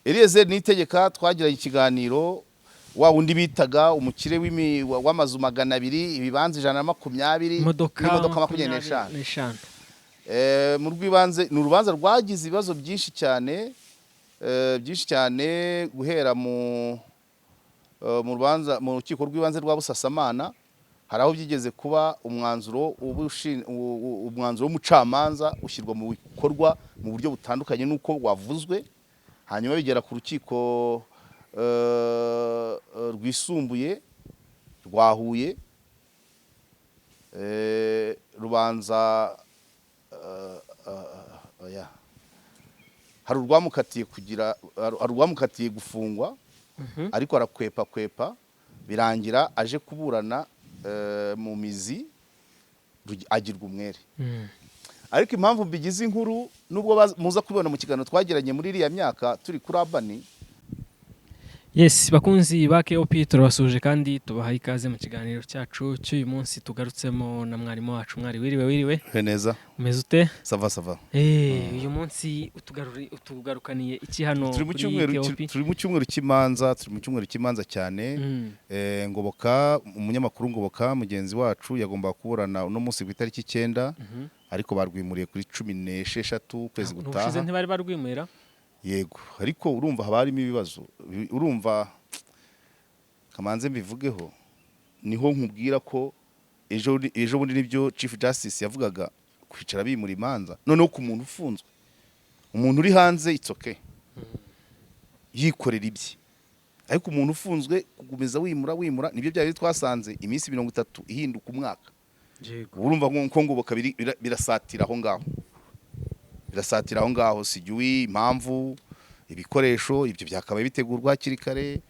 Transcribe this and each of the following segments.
Eliezer Niyitegeka twagiranye ikiganiro wa wundi bitaga umukire w'amazu 200 ibibanza 120 imodoka 25. Mu rw'ibanze ni urubanza rwagize ibibazo byinshi cyane guhera mu rubanza mu rukiko rw'ibanze rwa Busasamana. Hari aho byigeze kuba umwanzuro w'umucamanza ushyirwa mu bikorwa mu buryo butandukanye n'uko wavuzwe, hanyuma bigera ku rukiko rwisumbuye rwa Huye. Rubanza hari urwamukatiye gufungwa, ariko arakwepa birangira aje kuburana mu mizi agirwa umwere. Ariko impamvu mbigize inkuru nubwo muza kubibona mu kiganiro twagiranye muri iriya myaka turi kuri Abani. Yes, bakunzi ba KOP turabasuje kandi tubahaye ikaze mu kiganiro cyacu cy'uyu munsi tugarutsemo na mwarimu wacu. Mwari wiriwe neza, umeze ute? Sava. Uyu umunsi utugarukaniye iki hano turi mu cyumweru cy'imanza cyane. Ngoboka umunyamakuru Ngoboka mugenzi wacu yagomba kuburana uno munsi ku itariki 9, ariko barwimuriye kuri 16 kwezi gutaha. Ubushize ntibari barwimurira? Yego, ariko urumva haba harimo ibibazo. Urumva kamanze mbivugeho, niho nkubwira ko ejo bundi nibyo Chief Justice yavugaga kwicara bimura imanza. Noneho ku muntu ufunzwe, umuntu uri hanze it's okay, yikorera ibye. Ariko umuntu ufunzwe kugumeza wimura nibyo byari twasanze iminsi 30 ihinduka umwaka. Urumva nko Ngoboka birasatira aho ngaho sijui impamvu ibikoresho ibyo byakabaye bitegurwa hakiri kare.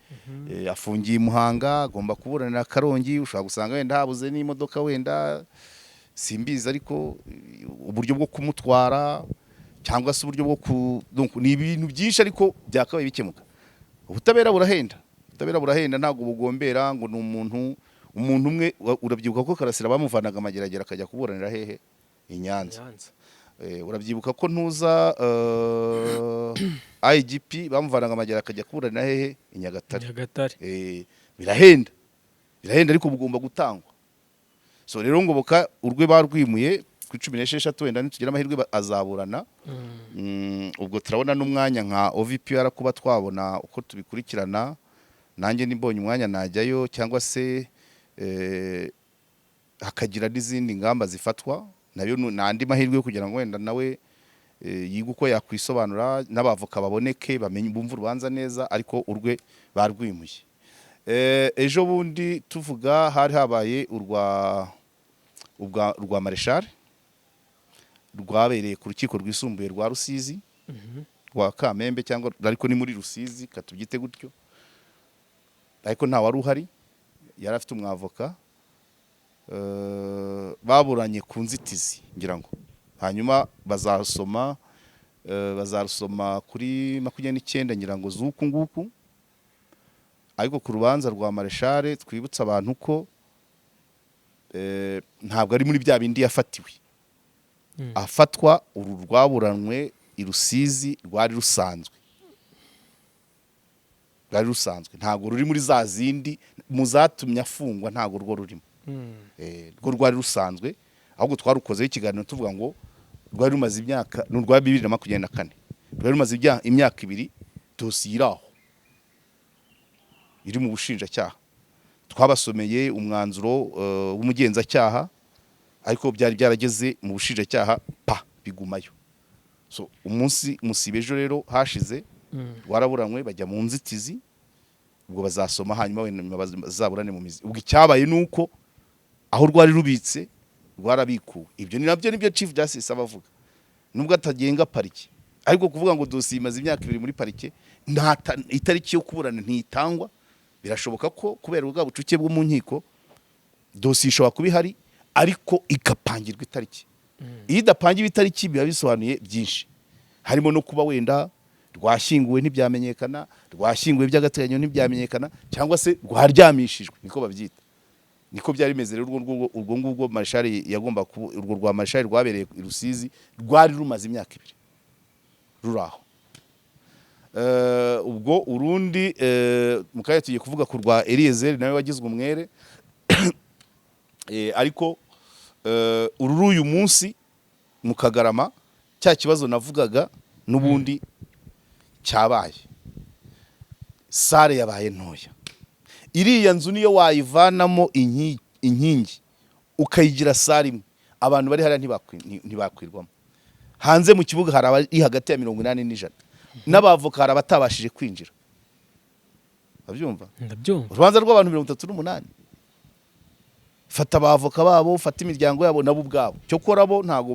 Afungiye Muhanga, agomba kuburanira Karongi. Ushobora gusanga wenda habuze n'imodoka, wenda simbizi, ariko uburyo bwo kumutwara cyangwa se uburyo bwo ni ibintu byinshi, ariko byakabaye bikemuka. Ubutabera burahenda ntabwo bugombera ngo ni umuntu umwe. Urabyibuka ko Karasira bamuvanaga Mageragere akajya kuburanira hehe i Nyanza. Urabyibuka ko ntuza IGP bamuvanaga Mageragere akajya kuburanira hehe i Nyagatare. Birahenda ariko bugomba gutangwa. So rero Ngoboka urwe barwimuye ku 16 wenda nitugira amahirwe azaburana. Ubwo turabona n'umwanya nka OVPR kuba twabona uko tubikurikirana. Nanjye nimbonye umwanya najyayo, cyangwa se hakagira n'izindi ngamba zifatwa, nayo nandi mahirwe yo kugira ngo wenda nawe yiga uko yakwisobanura, n'abavoka baboneke bamenye bumva urubanza neza, ariko urwe barwimuye. Ejo bundi tuvuga hari habaye urwa Marshal rwabereye ku rukiko rwisumbuye rwa Rusizi, rwa Kamembe, cyangwa ariko ni muri Rusizi katubyite gutyo. Ariko nta wari uhari, yari afite umwavoka. Baburanye ku nzitizi ngira ngo, hanyuma bazasoma kuri 29 ngira ngo z'uku nguku. Ariko ku rubanza rwa Marshal twibutsa abantu ko ntabwo ari muri bya bindi yafatiwe. Afatwa uru rwaburanwe i Rusizi rwari rusanzwe, ntabwo ruri muri za zindi muzatumye afungwa, ntabwo rwo rurimo. Rwo rwari rusanzwe, ahubwo twarukozeho ikiganiro tuvuga ngo rwari rumaze imyaka n'urwa 2024, rwari rumaze imyaka 2 dosiye iraho iri mu bushinjacyaha. Twabasomeye umwanzuro w'umugenzacyaha, ariko byari byarageze mu bushinjacyaha bigumayo. So umunsi musibejo rero hashize waraburanwe bajya mu nzitizi. Ubwo bazasoma hanyuma wenda bazaburane mu mizi. Ubwo icyabaye nuko aho rwari rubitse rwarabikuwe. Ibyo ni nabyo nibyo Chief Justice abavuga, nubwo atagenga parike. Ariko kuvuga ngo dosiye imaze imyaka 2 muri parike, itariki yo kuburana ntitangwa. Birashoboka ko kubera ubwa bucuke bwo mu nkiko dosiye ishobora kuba ihari, ariko ikapangirwa itariki. Iyo idapangiwe itariki biba bisobanuye byinshi, harimo no kuba wenda rwashyinguwe ntibyamenyekana, rwashyinguwe by'agateganyo ntibyamenyekana, cyangwa se rwaryamishijwe, niko babyita. Niko byari bimeze rero urwo ngubwo Marshal yagomba urwo rwa Marshal rwabereye i Rusizi rwari rumaze imyaka 2 ruraho. ubwo urundi mukaya tugiye kuvuga ku rwa Eliezer nawe wagizwe umwere ariko ururu uyu munsi mu Kagarama cya kibazo navugaga n'ubundi cyabaye sare yabaye ntoya iriya nzu niyo wayivanamo inkingi ukayigira sare imwe abantu bari hariya ntibakwirwamo hanze mu kibuga hari abari hagati ya 80 n'ijana n'abavoka hari abatabashije kwinjira babyumva urubanza rw'abantu 38 fata abavoka babo fata imiryango yabo nabo ubwabo cyo korabo ntago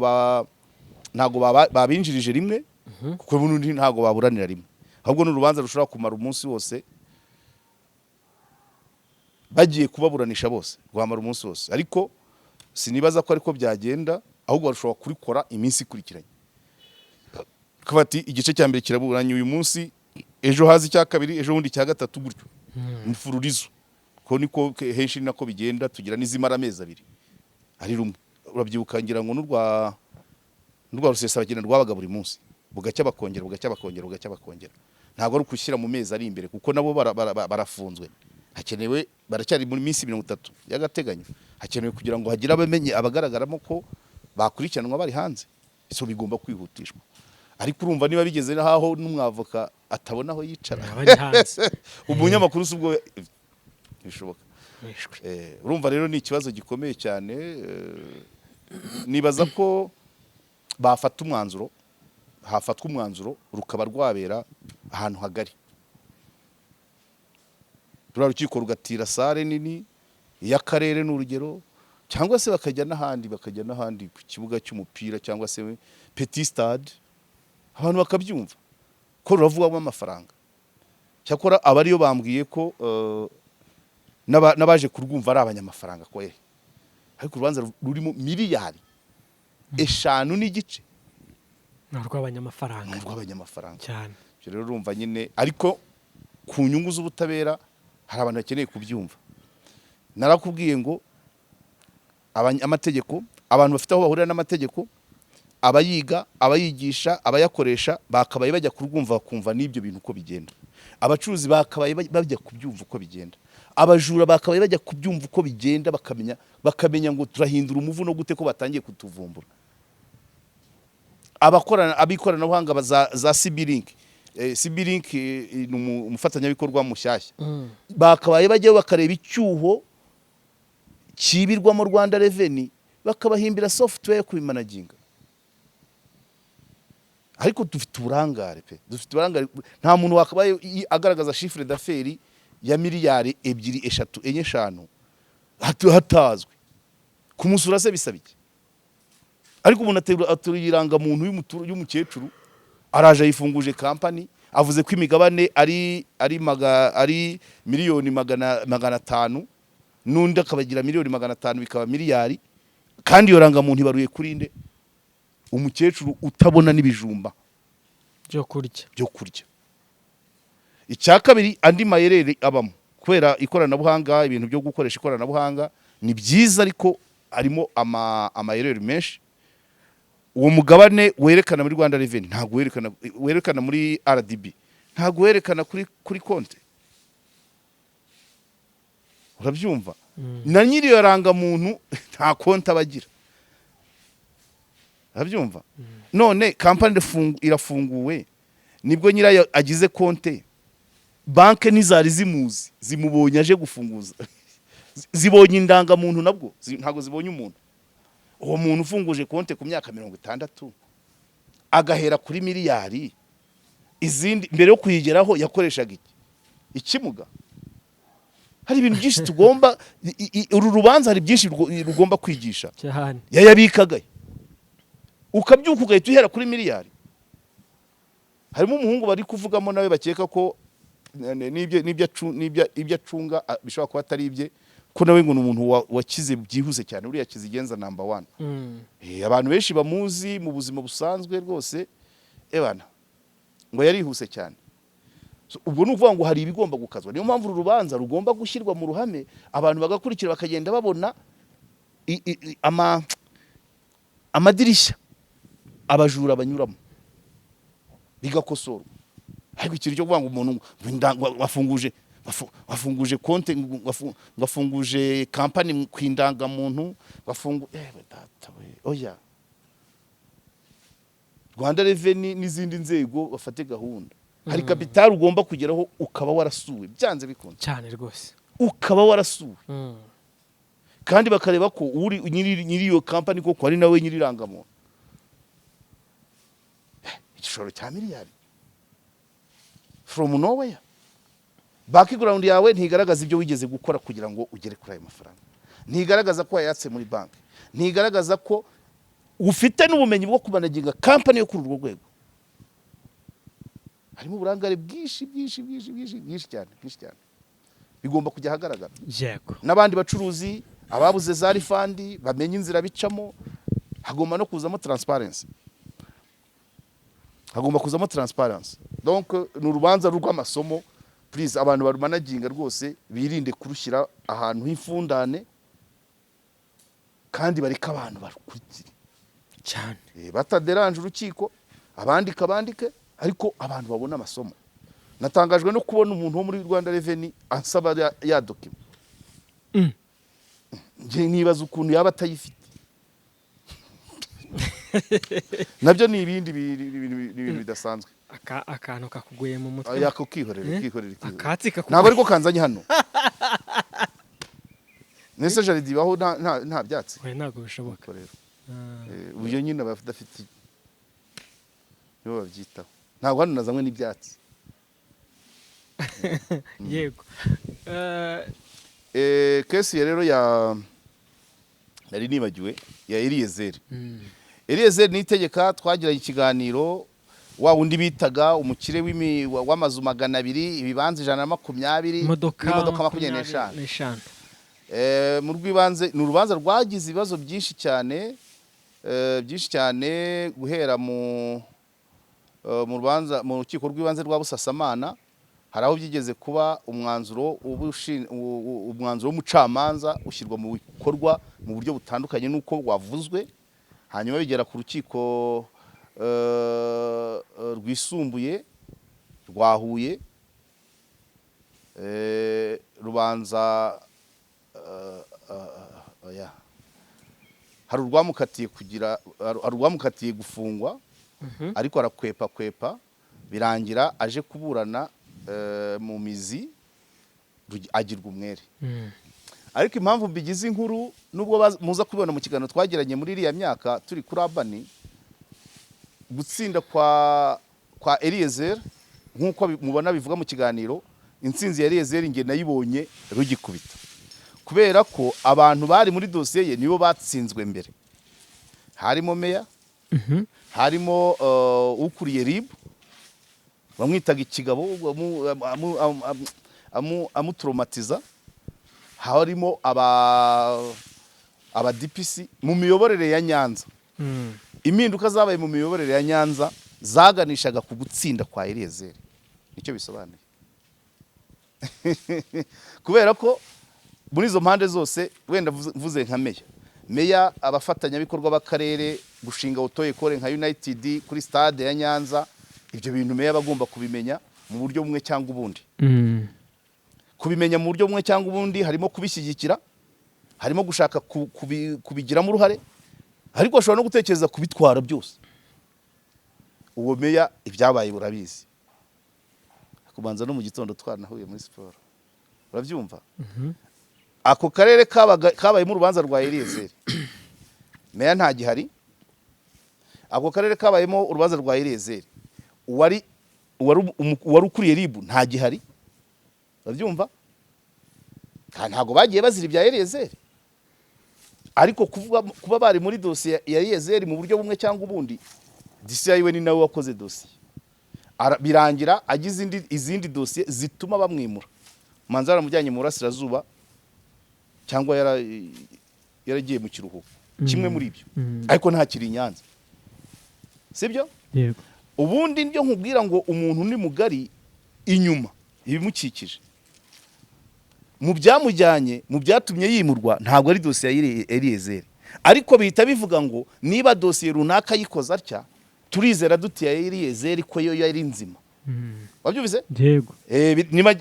babinjirije rimwe kuko bunundi ntago baburanira rimwe ahubwo n'urubanza rushobora kumara umunsi wose bagiye kubaburanisha bose rwamara umunsi wose ariko sinibaza ko ariko byagenda ahubwo barashobora kurikora iminsi ikurikiranye kabati igice cya mbere kiraburanye uyu munsi ejo hazi cya kabiri ejo bundi cya gatatu gutyo mfururizo ko niko henshi nako bigenda tugira n'izimara amezi abiri ari rumwe urabyibuka ngira ngo n'urwa rusesa bagenda rwabaga buri munsi bugacya bakongera ntabwo ari ukushyira mu mezi ari imbere kuko nabo barafunzwe hakenewe baracyari muri minsi 30 y'agateganyo hakenewe kugira ngo hagira abamenye abagaragaramo ko bakurikiranwa bari hanze so bigomba kwihutishwa ariko urumva niba bigeze naho n'umwavoka atabona aho yicara umunyamakuru subwo bishoboka urumva rero ni ikibazo gikomeye cyane nibaza ko hafatwa umwanzuro rukaba rwabera ahantu hagari rurarukiko rugatira sare nini y'akarere n'urugero cyangwa se bakajya n'ahandi ku kibuga cy'umupira cyangwa se petit stade abantu bakabyumva ko ruravugwamo amafaranga cyakora abariyo bambwiye ko n'abaje kurwumva ari abanyamafaranga kwere ariko urubanza rurimo miliyari 5 n'igice n'urw'abanyamafaranga cyane rero urumva nyine ariko ku nyungu z'ubutabera hari abantu bakeneye kubyumva narakubwiye ngo amategeko abantu bafite aho bahurira n'amategeko abayiga abayigisha abayakoresha bakabaye bajya kurwumva bakumva n'ibyo bintu uko bigenda abacuruzi bakabaye bajya kubyumva uko bigenda abajura bakabaye bajya kubyumva uko bigenda bakamenya ngo turahindura umuvuno gute ko batangiye kutuvumbura abikoranabuhanga za CB-Link CB-Link ni umufatanyabikorwa mushyashya bakabaye bajya bakareba icyuho kibirwamo Rwanda Revenue bakabahimbira software kubimanaginga ariko dufite uburangare nta muntu wakabaye agaragaza chiffre d'affaires ya miliyari 2 3 4 5 hatazwe kumusura se bisabike ariko umuntu aturiranga muntu y'umukecuru araje yifunguje company avuze ko imigabane ari miliyoni 500 nundi akabagira miliyoni 500 bikaba miliyari kandi yoranga muntu ibaruye kuri nde umukecuru utabona n'ibijumba byo kurya icya kabiri andi mayerere abamo kubera ikoranabuhanga ibintu byo gukoresha ikoranabuhanga ni byiza ariko harimo amayerere menshi uwo mugabane werekana muri Rwanda Revenue ntago werekana muri RDB ntago werekana kuri konte urabyumva na nyiri yoranga muntu nta konte abagira urabyumva none company irafunguwe nibwo nyirayo agize konte banke nizari zimubonye aje gufunguza zibonye indanga muntu nabwo ntago zibonye umuntu uwo muntu ufunguje konte ku myaka 60 agahera kuri miliyari izindi mbere yo kuyigeraho yakoreshaga ikimuga hari ibintu byinshi tugomba uru rubanza hari byinshi rugomba kwigisha yayabikagaye ukabyuka ugahita uhera kuri miliyari harimo umuhungu bari kuvugamo nawe bakeka ko n'ibyo acunga bishobora kuba atari ibye ko nawe ngo umuntu wakize byihuse cyane uriya kizigenza number 1 abantu benshi bamuzi mu buzima busanzwe rwose ebana ngo yarihuse cyane ubwo nuvuga ngo hari ibigomba gukazwa niyo mpamvu urubanza rugomba gushyirwa mu ruhame abantu bagakurikira bakagenda babona amadirishya abajura banyuramo bigakosorwa ariko ikintu cyo kuvuga ngo umuntu wafunguje konte wafunguje kampani ku indangamuntu data we oya Rwanda Revenue n'izindi nzego bafate gahunda hari kapitali ugomba kugeraho ukaba warasuwe byanze bikunze cyane rwose ukaba warasuwe kandi bakareba ko uri nyiri iyo kampani koko ari nawe nyiri irangamuntu igishoro cya miliyari from nowhere background yawe ntigaragaza ibyo wigeze gukora kugira ngo ugere kuri ayo mafaranga ntigaragaza ko wayatse muri banki ntigaragaza ko ufite n'ubumenyi bwo kumanaginga kampani yo kuri urwo rwego harimo uburangare bwinshi cyane bigomba kujya ahagaragara yego n'abandi bacuruzi ababuze za rifandi bamenye inzira bicamo hagomba no kuzamo transparency donc ni urubanza rw'amasomo please abantu barumanaginga rwose birinde kurushyira ahantu h'imfundane kandi bareka abantu barukurikire cyane bataderanje urukiko abandike ariko abantu babona amasomo natangajwe no kubona umuntu wo muri Rwanda Revenue ansaba ya document nje nibaza ukuntu yaba atayifite nabyo ni ibindi bintu bidasanzwe akantu kakuguye mu mutwe yako kwihorera akatsi kakuguye ntabwo ariko kanzanye hano nese jaridi baho nta byatsi we ntabwo bishoboka rero uburyo nyine abadafite yo babyitaho ntabwo hano nazamwe n'ibyatsi yego kesi rero nari nibagiwe ya Eliezer ni itegeka twagiranye ikiganiro wa wundi bitaga umukire w'amazu 200 ibibanza 120 imodoka 25 mu rwibanze ni urubanza rwagize ibibazo byinshi cyane guhera mu rubanza mu rukiko rw'ibanze rwa Busasamana hari aho byigeze kuba umwanzuro w'umucamanza ushyirwa mu bikorwa mu buryo butandukanye n'uko wavuzwe hanyuma bigera ku rukiko rwisumbuye rwa Huye rubanza hari urwamukatiye gufungwa ariko arakwepa birangira aje kuburana mu mizi agirwa umwere ariko impamvu mbigize inkuru nubwo muza kubibona mu kiganiro twagiranye muri iriya myaka turi kuri Abani gutsinda kwa Eliezer nk'uko mubona bivuga mu kiganiro intsinzi ya Eliezer nge nayibonye rugikubita kubera ko abantu bari muri dosiye ye nibo batsinzwe mbere harimo meya harimo ukuriye RIB bamwitaga ikigabo amutraumatiza harimo aba DPC mu miyoborere ya Nyanza impinduka zabaye mu miyoborere ya Nyanza zaganishaga ku gutsinda kwa Eliezer nicyo bisobanuye kubera ko muri izo mpande zose wenda mvuze nka meya abafatanyabikorwa b'akarere gushinga auto-école nka United kuri stade ya Nyanza ibyo bintu meya bagomba kubimenya mu buryo bumwe cyangwa ubundi kubimenya mu buryo bumwe cyangwa ubundi harimo kubishyigikira harimo gushaka kubigiramo uruhare ariko ashobora no gutekereza kubitwara byose uwo meya ibyabaye burabizi kubanza no mu gitondo twanahuye muri siporo urabyumva ako karere kabaye mu rubanza rwa Eliezer meya nta gihari ako karere kabayemo urubanza rwa Eliezer wari ukuriye RIB nta gihari urabyumva ntago bagiye bazira ibya Eliezer ariko kuba bari muri dosiye ya Eliezer mu buryo bumwe cyangwa ubundi DCI we ni nawe wakoze dosiye birangira agize izindi dosiye zituma bamwimura manzara mujyanye mu burasirazuba cyangwa yaragiye mu kiruhuko kimwe muri ibyo ariko nta kiri Nyanza sibyo yego ubundi nibyo nkubwira ngo umuntu ni mugari inyuma ibimukikije mu byamujyanye mu byatumye yimurwa ntabwo ari dosiye ya Eliezer ariko bihita bivuga ngo niba dosiye runaka yikoza atya turizera duti ya Eliezer ko yo yari nzima wabyumvise yego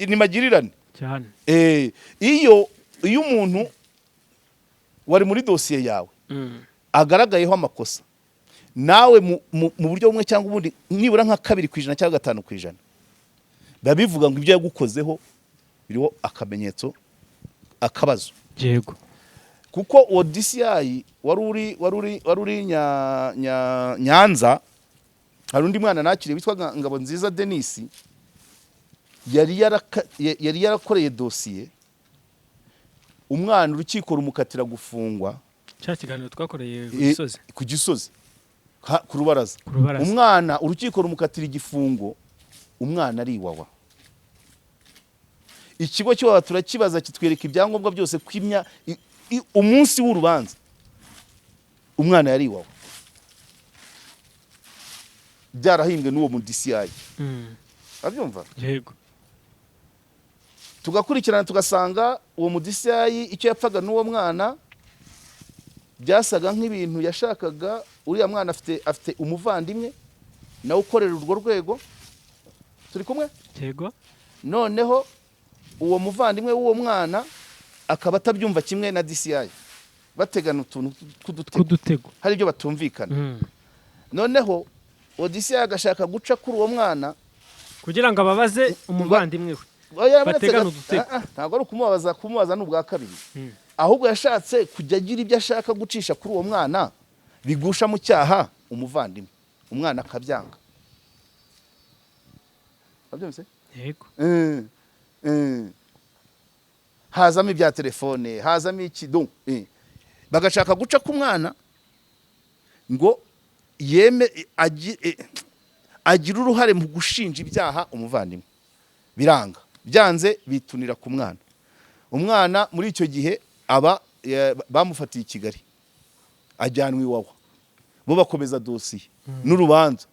ni magirirane cyane. iyo umuntu wari muri dosiye yawe agaragayeho amakosa nawe mu buryo bumwe cyangwa ubundi nibura nka 2% cyangwa 5%, biba bivuga ngo ibyo yagukozeho biriho akamenyetso akabazo. Yego. Kuko uwo DCI wari uri Nyanza, hari undi mwana nakiriye witwa Ngabo Nziza Denis, yari yarakoreye dosiye umwana urukiko rumukatira gufungwa. Cya kiganiro twakoreye ku Gisozi ku rubaraza. Umwana urukiko rumukatira igifungo, umwana ari iwawa. Ikigo cyo turakibaza kitwereka ibyangombwa byose kwimya umunsi w'urubanza umwana yari iwawa, byarahimbwe n'uwo mu DCI. Abyumva? Yego. Tugakurikirana tugasanga uwo mu DCI icyo yapfaga n'uwo mwana byasaga nk'ibintu yashakaga. Uriya mwana afite umuvandimwe nawe ukorera urwo rwego, turi kumwe. Yego. Noneho uwo muvandimwe w'uwo mwana akaba atabyumva kimwe na DCI, bategana utuntu kudutego, hari ibyo batumvikana. Noneho uwo DCI agashaka guca kuri uwo mwana kugira ngo ababaze umuvandimwe we, bategana udutego. Ntabwo ari kumubaza n'ubwa kabiri, ahubwo yashatse kujya agira ibyo ashaka gucisha kuri uwo mwana bigusha mu cyaha umuvandimwe, umwana akabyanga. Wabyumvise? Yego. Hazamo ibya telefone, hazamo iki bagashaka guca ku mwana ngo agira uruhare mu gushinja ibyaha umuvandimwe. Biranga, byanze bitunira ku mwana. Umwana muri icyo gihe bamufatiye i Kigali, ajyanwa iwawa, bo bakomeza dosiye n'urubanza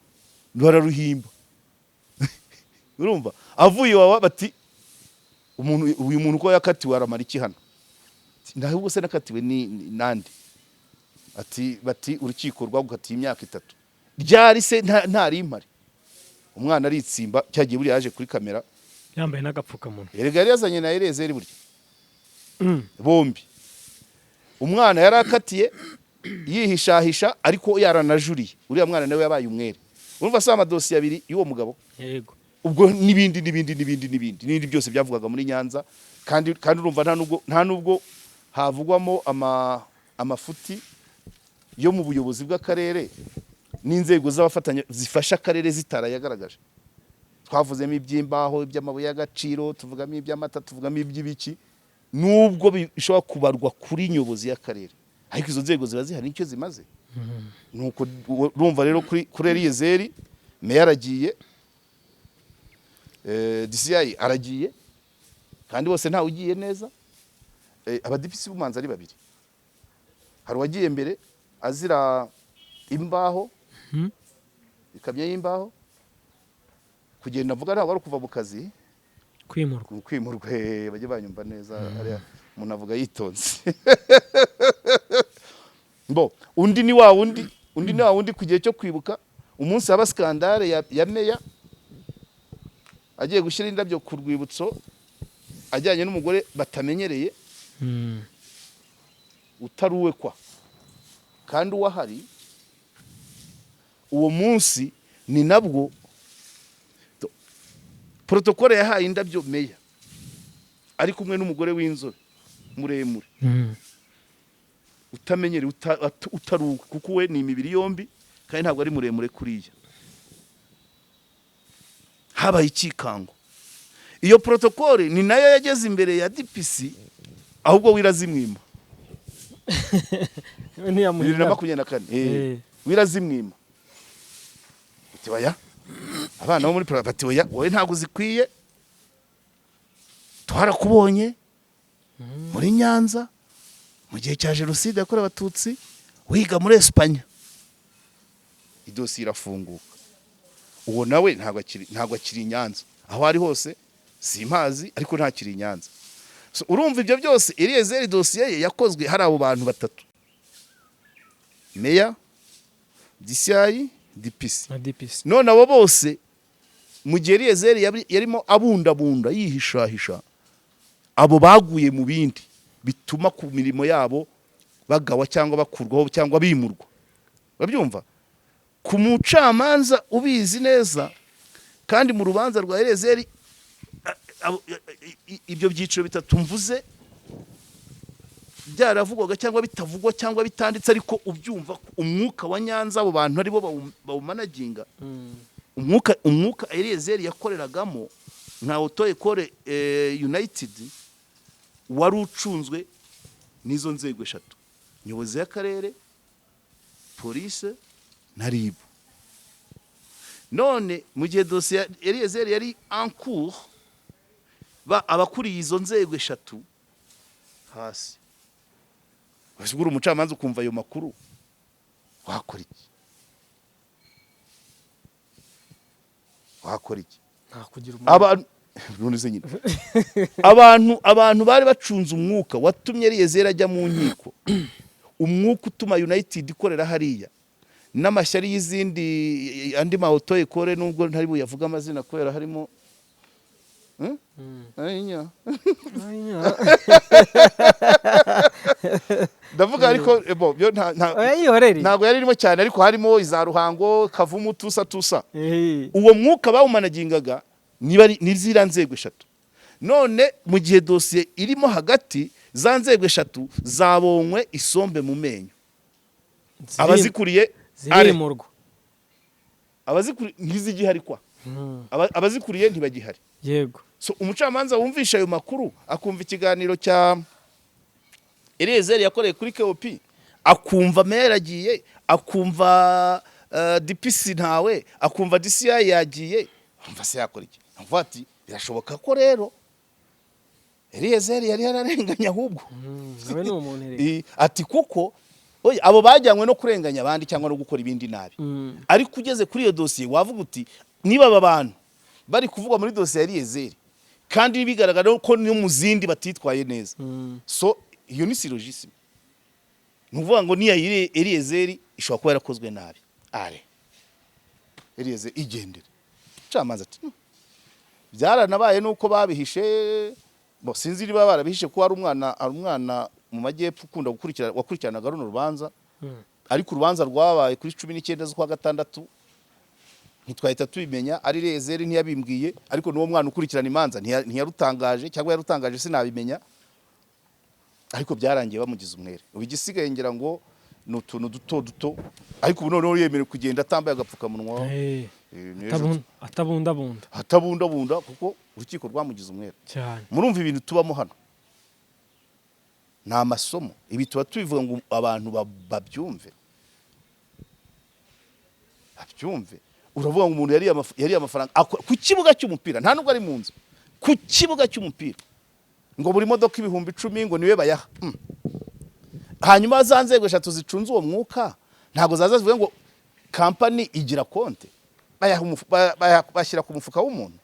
bararuhimba. Urumva avuye iwawa bati uyu muntu ko yakatiwe aramara iki hano? Ndahubwo se nakatiwe ni nande? Bati urukiko rwagukatiye imyaka 3. Ryari se ntari impari. Umwana aritsimba, cyagiye buri yaje kuri kamera yambaye n'agapfukamunwa. Erega yari yazanye na Elezeri burya. Bombi. Umwana yarakatiye yihishahisha ariko yaranajuriye. Uriya mwana nawe yabaye umwere. Urumva se amadosiye abiri y'uwo mugabo? Yego. Ubwo n'ibindi byose byavugaga muri Nyanza, kandi urumva nta nubwo havugwamo amafuti yo mu buyobozi bw'akarere n'inzego z'abafatanya zifasha akarere zitarayagaragaje. Twavuzemo iby'imbaho, iby'amabuye y'agaciro, tuvugamo iby'amata, tuvugamo iby'ibiki, nubwo bishobora kubarwa kuri nyobozi y'akarere, ariko izo nzego ziba zihari nicyo zimaze. Nuko urumva rero kuri Eliyezeri meya aragiye, DCI aragiye, kandi bose ntawe ugiye neza. Abadipisi b'umanza ari 2. Hari uwagiye mbere azira imbaho, ikamyo y'imbaho, kugenda avuga ntabwo ari kuva mu kazi, kwimurwa. Bajye banyumva neza, ariya umuntu avuga yitonze. Undi ni wa wundi ku gihe cyo kwibuka umunsi haba skandale ya meya agiye gushyira indabyo ku rwibutso ajyanye n'umugore batamenyereye, utaruwe kwa, kandi uwahari uwo munsi ni nabwo protokole yahaye indabyo meya ari kumwe n'umugore w'inzobe muremure, utamenyereye, utaruwe, kuko we ni imibiri yombi kandi ntabwo ari muremure kuriya. Habaye ikikango. Iyo protokole ni nayo yageze imbere ya DPC, ahubwo wirazimwima. 2024 wirazimwima. Utibaya abana bo muri bati oya, wowe ntabwo uzikwiye, twarakubonye muri Nyanza mu gihe cya jenoside yakorewe Abatutsi wiga muri Espanya. Idosiye irafunguka. Uwo nawe ntabwo akiri Nyanza, aho ari hose simpazi, ariko ntakiri Nyanza. Urumva ibyo byose Eliyezeri dosiye ye yakozwe hari abo bantu 3: meya, DCI, DPC. None abo bose mu gihe Eliyezeri yarimo abundabunda yihishahisha, abo baguye mu bindi bituma ku mirimo yabo bagawa cyangwa bakurwaho cyangwa bimurwa. Urabyumva? Ku mucamanza ubizi neza kandi mu rubanza rwa Eliyezeri ibyo byiciro bitatu mvuze byaravugwaga cyangwa bitavugwa cyangwa bitanditse, ariko ubyumva umwuka wa Nyanza abo bantu aribo bawumanaginga. umwuka Eliyezeri yakoreragamo nka Auto Ecole United wari ucunzwe n'izo nzego eshatu: nyobozi y'akarere, police na RIB. None mu gihe dosiye Eliyezeri yari en cours, abakuriye izo nzego eshatu hasi, basubira umucamanza ukumva ayo makuru, wakora iki? Wakora iki? Abantu bari bacunze umwuka watumye Eliyezeri ajya mu nkiko, umwuka utuma United ikorera hariya, n'amashyari y'izindi andi ma Auto Ecole nubwo ntari buyavuga amazina kubera harimo ndavuga ariko byo ntabwo yari irimo cyane, ariko harimo iza Ruhango, Kavumu, tusa uwo mwuka bawumanagingaga n'izira nzego eshatu. None mu gihe dosiye irimo hagati, za nzego eshatu zabonywe isombe mu menyo, abazikuriye zirimurwa, abazikuriye ntizigihari kwa abazikuriye ntibagihari. Yego. So umucamanza wumvisha ayo makuru, akumva ikiganiro cya Eliyezeri yakoreye kuri KOP, akumva mayor agiye, akumva DPC ntawe, akumva DCI yagiye, umva se yakora iki? Umva ati birashoboka ko rero Eliyezeri yari yararenganya ahubwo nawe ni umuntu ati kuko oya abo bajyanywe no kurenganya abandi cyangwa no gukora ibindi nabi. Ariko ugeze kuri iyo dosiye wavuga uti niba aba bantu bari kuvugwa muri dosiye ya Eliyezeri kandi bigaragara ko no mu zindi batitwaye neza, so iyo ni syllogisme. Nuvuga ngo niya Eliyezeri ishobora kuba yarakozwe nabi. Eliyezeri igendere. Camanza ati byaranabaye nuko babihishe, sinzi niba barabihishe ko ari umwana mu majyepfo ukunda wakurikiranaga runo rubanza, ariko urubanza rwabaye kuri 19 z'ukwa gatandatu ntitwahita tubimenya. Ari Eliyezeri ntiyabimbwiye, ariko n'uwo mwana ukurikirana imanza ntiyarutangaje, cyangwa yarutangaje sinabimenya, ariko byarangiye bamugize umwere. Ubigisigaye ngira ngo n'utuntu duto, ariko ubu noneho yemerewe kugenda atambaye agapfukamunwa, atabundabunda kuko urukiko rwamugize umwere cyane. Murumva ibintu tubamo hano nta masomo, ibi tuba tubivuga ngo abantu babyumve. Uravuga ngo umuntu yari amafaranga ku kibuga cy'umupira, nta nubwo ari mu nzu, ku kibuga cy'umupira, ngo buri modoka 10,000 ngo niwe bayaha. Hanyuma za nzego eshatu zicunze uwo mwuka ntabwo zaza zivuga ngo company igira konte, bashyira ku mufuka w'umuntu.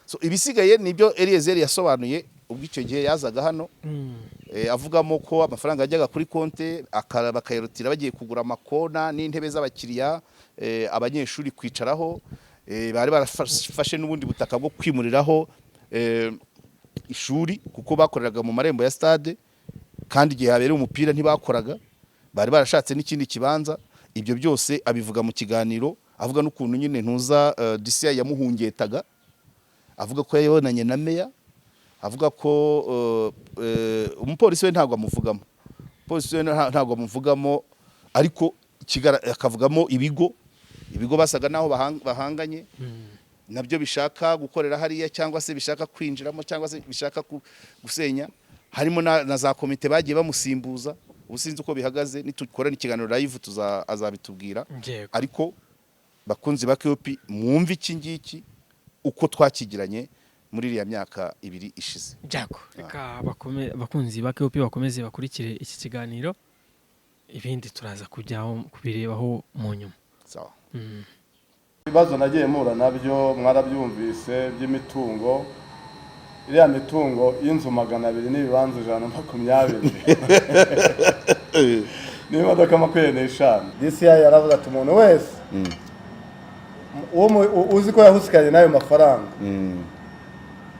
So ibisigaye nibyo Eliyezeri yasobanuye ubwo icyo gihe yazaga hano, avugamo ko amafaranga yajyaga kuri konte bakayarutira bagiye kugura amakona n'intebe z'abakiriya, abanyeshuri kwicaraho, bari barafashe n'ubundi butaka bwo kwimuriraho ishuri kuko bakoreraga mu marembo ya stade, kandi igihe habereye umupira ntibakoraga, bari barashatse n'ikindi kibanza. Ibyo byose abivuga mu kiganiro, avuga n'ukuntu nyine ntuza DCI yamuhungetaga, avuga ko yabonanye na meya, avuga ko umupolisi we ntabwo amuvugamo, ariko akavugamo ibigo basaga naho bahanganye nabyo bishaka gukorera hariya, cyangwa se bishaka kwinjiramo, cyangwa se bishaka gusenya. Harimo na za komite bagiye bamusimbuza, ubusinzi uko bihagaze. Nitukorana ikiganiro live azabitubwira. Ariko bakunzi ba KOP mwumva iki ngiki uko twakigiranye muri iriya myaka 2 ishize. Jago reka bakunzi ba KOP bakomeze bakurikire iki kiganiro, ibindi turaza kujyaho kubirebaho mu nyuma. Sawa. Ibibazo nagiye mura nabyo mwarabyumvise by'imitungo, iriya mitungo y'inzu 200 n'ibibanza 120 n'imodoka 25. DCI yaravuze ati umuntu wese uzi ko yahusikanye n'ayo mafaranga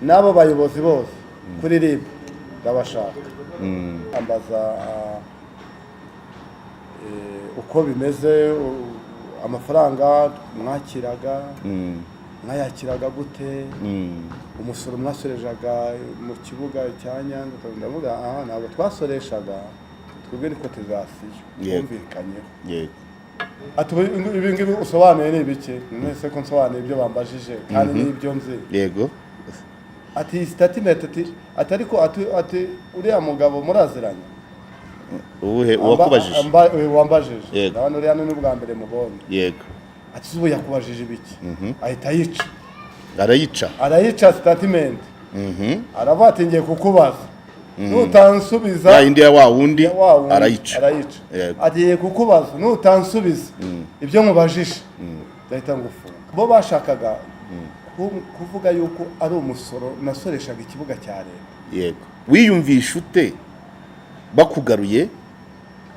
n'abo bayobozi bose kuri RIB ndabashaka ambaza uko bimeze amafaranga mwakiraga mwayakiraga gute umusoro mwasorejaga mu kibuga cya Nyanza ndavuga ntabwo twasoreshaga twebwe niko tuzasiyo twumvikanyeho yego ati ibi ngibi usobanuye ni ibiki nese ko nsobanuye ibyo bambajije kandi n'ibyo nzi yego ati statement ati ariko ati uriya mugabo muraziranye ubuhe uwakubajije wambajije nabano uriya ni ubwa mbere mubonye yego ati ubu yakubajije ibiki ahita arayica statement aravuga ati ngiye kukubaza nutansubiza ya indi ya wa wundi arayica agiye kukubaza nutansubiza ibyo mubajije ndahita ngufunga bo bashakaga kuvuga yuko ari umusoro nasoreshaga ikibuga cya leta yego wiyumvisha ute bakugaruye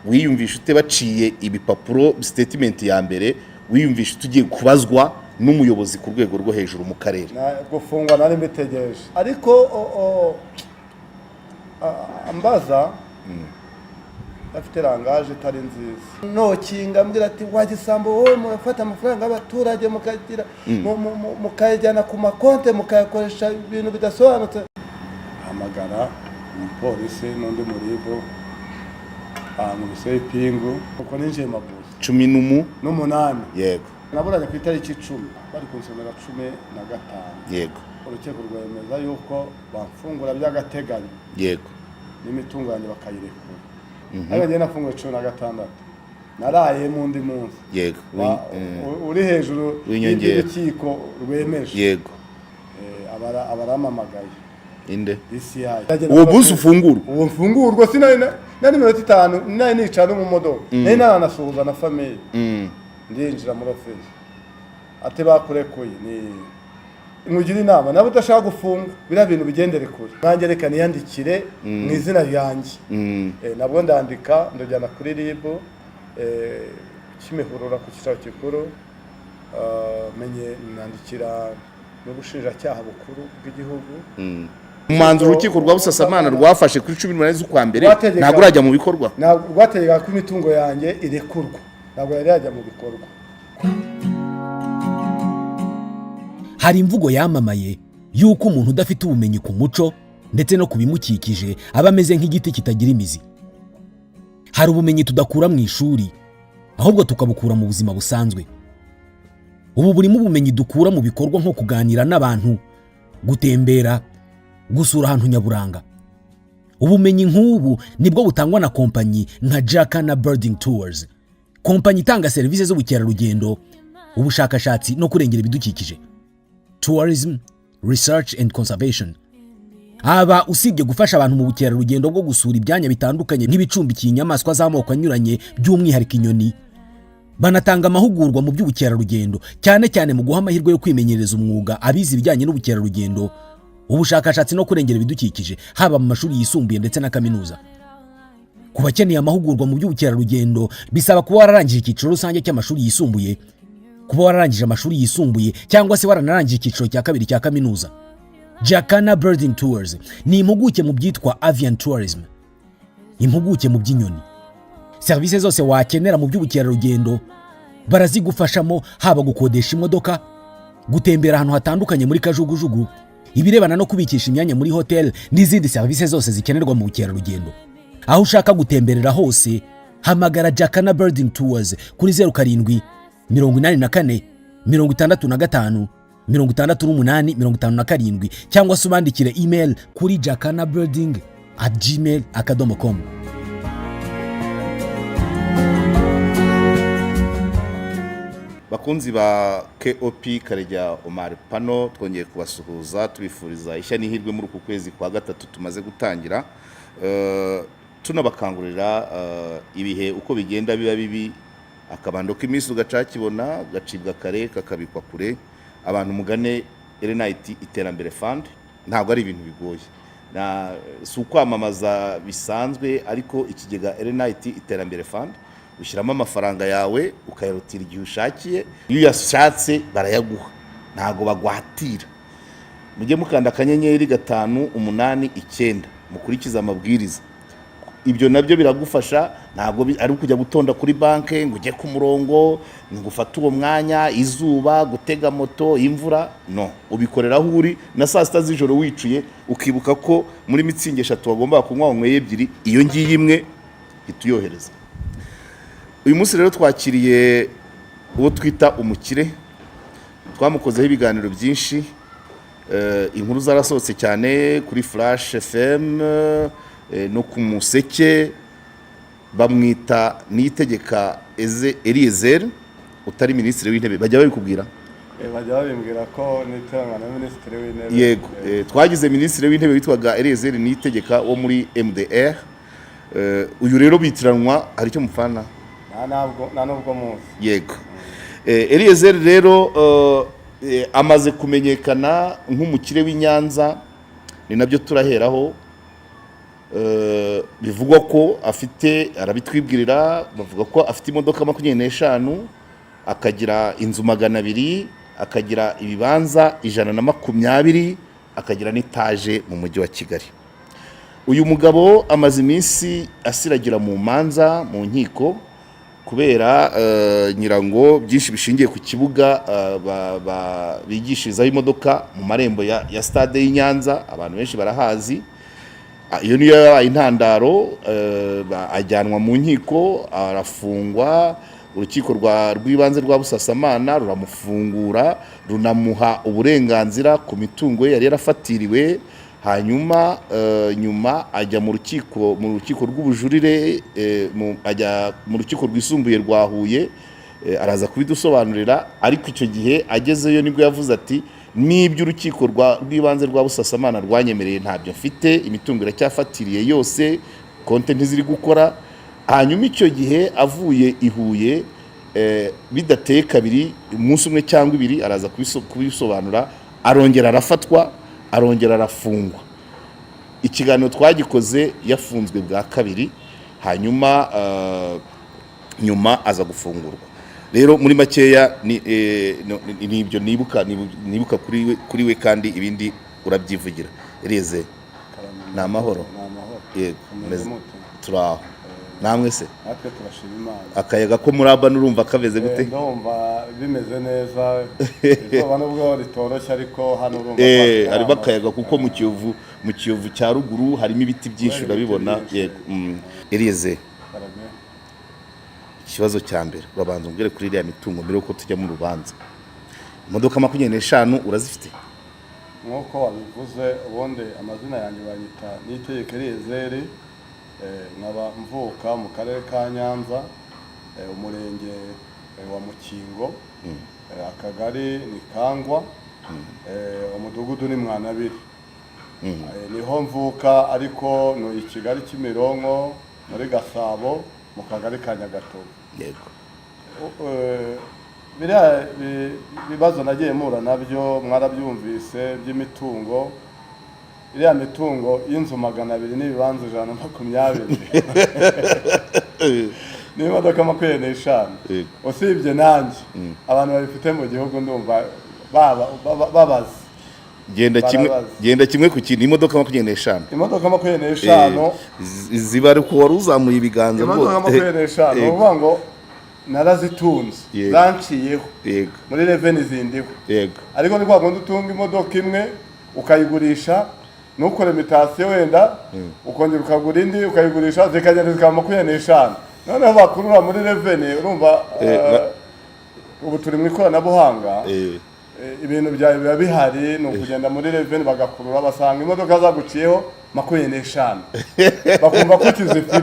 wiyumvisha ute baciye ibipapuro statement ya mbere wiyumvisha tugiye kubazwa n'umuyobozi ku rwego rwo hejuru mu karere gufungwa nari mbitegereje ariko ambaza afite rangaje itari nziza nokinga mbwira ati wagisambo wowe murafata amafaranga y'abaturage mukagira mukayajyana ku makonte mukayakoresha ibintu bidasobanutse hamagara umupolisi n'undi muribo ahantu biseye ipingu uko ninjiye mabuzi 18 yego naburanye ku itariki 10 bari kunsomera 15 yego urukiko rwemeza yuko bamfungura by'agateganyo yego n'imitungo yanjye bakayirekura ariko njye nafunguye 16 naraye mu ndi munsi yego uri hejuru y'urukiko rwemeje yego abaramamagaye inde DCI uwo buzi ufungurwa uwo mfungurwa nari minota 5 nari nicana mu modoka nari nanasuhuza na famille ndinjira muri office ate bakurekuye ni mugira inama nabo udashaka gufunga bira bintu bigendere kure nanjye reka niyandikire mu izina ryanjye nabwo ndandika ndojyana kuri RIB Kimihurura ku cyicaro gikuru menye nandikira n'ubushinjacyaha bukuru bw'igihugu umwanzuro urukiko rwa Busasamana rwafashe kuri 18 z'ukwa mbere ntabwo urajya mu bikorwa rwategeka ko imitungo yanjye irekurwa ntabwo yari yajya mu bikorwa. Hari imvugo yamamaye yuko umuntu udafite ubumenyi ku muco ndetse no kubimukikije aba ameze nk'igiti kitagira imizi. Hari ubumenyi tudakura mu ishuri ahubwo tukabukura mu buzima busanzwe. Ubu burimo ubumenyi dukura mu bikorwa nko kuganira n'abantu, gutembera, gusura ahantu nyaburanga. Ubumenyi nk'ubu nibwo butangwa na kompanyi nka Jacana Birding Tours, kompanyi itanga serivisi z'ubukerarugendo, ubushakashatsi no kurengera ibidukikije. Tourism, Research and Conservation. Aba usibye gufasha abantu mu bukerarugendo bwo gusura ibyanya bitandukanye nk'ibicumbikiye inyamaswa z'amoko anyuranye by'umwihariko inyoni, banatanga amahugurwa mu by'ubukerarugendo cyane cyane mu guha amahirwe yo kwimenyereza umwuga abizi ibijyanye n'ubukerarugendo, ubushakashatsi no kurengera ibidukikije haba mu mashuri yisumbuye ndetse na kaminuza. Ku bakeneye amahugurwa mu by'ubukerarugendo bisaba kuba wararangije icyiciro rusange cy'amashuri yisumbuye, kuba wararangije amashuri yisumbuye cyangwa se waranarangije icyiciro cya kabiri cya kaminuza. Jacana Birding Tours ni impuguke mu byitwa avian tourism, impuguke mu by'inyoni. Serivisi zose wakenera mu by'ubukerarugendo barazigufashamo, haba gukodesha imodoka, gutembera ahantu hatandukanye muri kajugujugu, ibirebana no kubikisha imyanya muri hotel n'izindi serivisi zose zikenerwa mu bukerarugendo. Aho ushaka gutemberera hose hamagara Jacana Birding Tours kuri 07 84 65 68 cyangwa se ubandikire email kuri jacanabirding@gmail.com. Bakunzi ba KOP Karegeya Omar Pano, twongeye kubasuhuza tubifuriza ishya n'ihirwe muri uku kwezi kwa gatatu tumaze gutangira, tunabakangurira ibihe uko bigenda biba bibi, akabando k'iminsi ugacakibona gacibwa kare kakabikwa kure. Abantu mugane Erenite Iterambere Fund, ntabwo ari ibintu bigoye, na si ukwamamaza bisanzwe, ariko ikigega Erenite Iterambere Fund ushyiramo amafaranga yawe ukayarutira igihe ushakiye, iyo uyashatse barayaguha ntago bagwatira. Mujye mukanda akanyenyeri 589 mukurikiza amabwiriza. Ibyo nabyo biragufasha, ntago ari kujya gutonda kuri banke ngo ujye ku murongo ngo ufate uwo mwanya, izuba, gutega moto, imvura, no, ubikorera aho uri na saa sita z'ijoro wicuye, ukibuka ko muri mitsingi 3 wagomba kunywa wanyweye 2, iyo ngiyi imwe ituyohereza. Uyu munsi rero twakiriye uwo twita umukire, twamukozeho ibiganiro byinshi, inkuru zarasohotse cyane kuri Flash FM no ku Museke. Bamwita Niyitegeka Eliezer, utari minisitiri w'intebe. Bajya babikubwira? Bajya babimbwira ko niterana na minisitiri w'intebe. Yego, twagize minisitiri w'intebe witwaga Eliezer Niyitegeka wo muri MDR. Uyu rero bitiranwa hari icyo mufana? Nta nubwo muzi. Yego. Eliezer rero amaze kumenyekana nk'umukire w'i Nyanza, ni nabyo turaheraho. Bivugwa ko afite, arabitwibwirira, bavuga ko afite imodoka 25, akagira inzu 200, akagira ibibanza 120, akagira n'itaje mu mujyi wa Kigali. Uyu mugabo amaze iminsi asiragira mu manza mu nkiko kubera nyirango byinshi bishingiye ku kibuga bigishirizaho imodoka mu marembo ya stade y'i Nyanza. Abantu benshi barahazi. Iyo niyo yabaye intandaro, ajyanwa mu nkiko, arafungwa. Urukiko rw'ibanze rwa Busasamana ruramufungura, runamuha uburenganzira ku mitungo ye yari yarafatiriwe. Hanyuma nyuma ajya mu rukiko rw'ubujurire, ajya mu rukiko rwisumbuye rwa Huye, araza kubidusobanurira. Ariko icyo gihe agezeyo nibwo yavuze ati, n'ibyo urukiko rw'ibanze rwa Busasamana rwanyemereye ntabyo mfite, imitungo iracyafatiriye yose, konte ntiziri gukora. Hanyuma icyo gihe avuye i Huye, bidateye kabiri, umunsi umwe cyangwa 2, araza kubisobanura, arongera arafatwa, arongera arafungwa. Ikiganiro twagikoze yafunzwe bwa kabiri, hanyuma nyuma aza gufungurwa. Rero muri makeya nibyo nibuka kuri we, kandi ibindi urabyivugira. Eliezer, ni amahoro? Yego, turaho. Namwe se? Natwe turashima Imana. Akayaga ko muraba nurumva kameze gute? Ndumva bimeze neza. Izuba nubwo ritoroshye ariko hano urumva harimo akayaga kuko mu Kiyovu cya ruguru harimo ibiti byinshi urabibona. Yego. Eliezer, ikibazo cya mbere urabanza umbwire kuri iriya mitungo mbere yuko tujya mu rubanza. Imodoka 25 urazifite? Nk'uko wabivuze, ubundi amazina yanjye banyita Niyitegeka Eliezer, nkaba mvuka mu karere ka Nyanza, umurenge wa Mukingo, akagari ni Kangwa, umudugudu ni Mwanabiri. Niho mvuka, ariko no i Kigali Kimironko muri Gasabo mu kagari ka Nyagatovu. Yego. Biriya bibazo nagiye mura nabyo mwarabyumvise by'imitungo. Iriya mitungo y'inzu 200 n'ibibanza 120 n'imodoka 25, usibye nanjye abantu babifite mu gihugu ndumva babaza. Genda kimwe ku kintu. Imodoka 25. Imodoka 25 ziba ariko wari uzamuye ibiganza rwose. Imodoka 25 uvuga ngo narazitunze, zanciyeho muri revenue zindiho. Ariko ni kwa ngo utunga imodoka imwe ukayigurisha, nukore imitation wenda ukongera ukagura indi ukayigurisha, zikagenda zikaba 25. Noneho bakurura muri revenue, urumva ubu turi mu ikoranabuhanga, ibintu byawe biba bihari, no kugenda muri revenue bagakurura, basanga imodoka zaguciyeho 25, bakumva ko kizifite.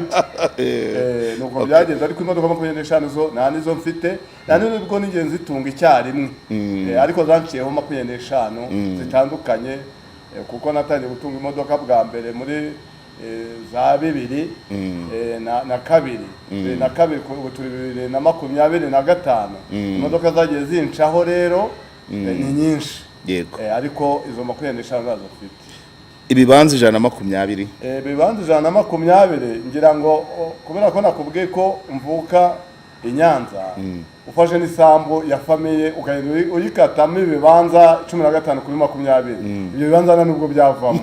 Nuko byagenze. Ariko imodoka 25 zo nta nizo mfite, nta nubwo n'ingenzi zitunga icyarimwe, ariko zanciyeho 25 zitandukanye, kuko natangiye gutunga imodoka bwa mbere muri za 2000 na kabiri ubu turi 2025. Imodoka zagiye zincaho rero ni nyinshi. Yego. Ariko izo 25 nazo mfite. Ibibanza 120. Ibibanza 120, ngira ngo kubera ko nakubwiye ko mvuka i Nyanza ufashe n'isambu ya famiye ukagenda uyikatamo ibibanza 15 kuri 20 ibyo bibanza nubwo byavamo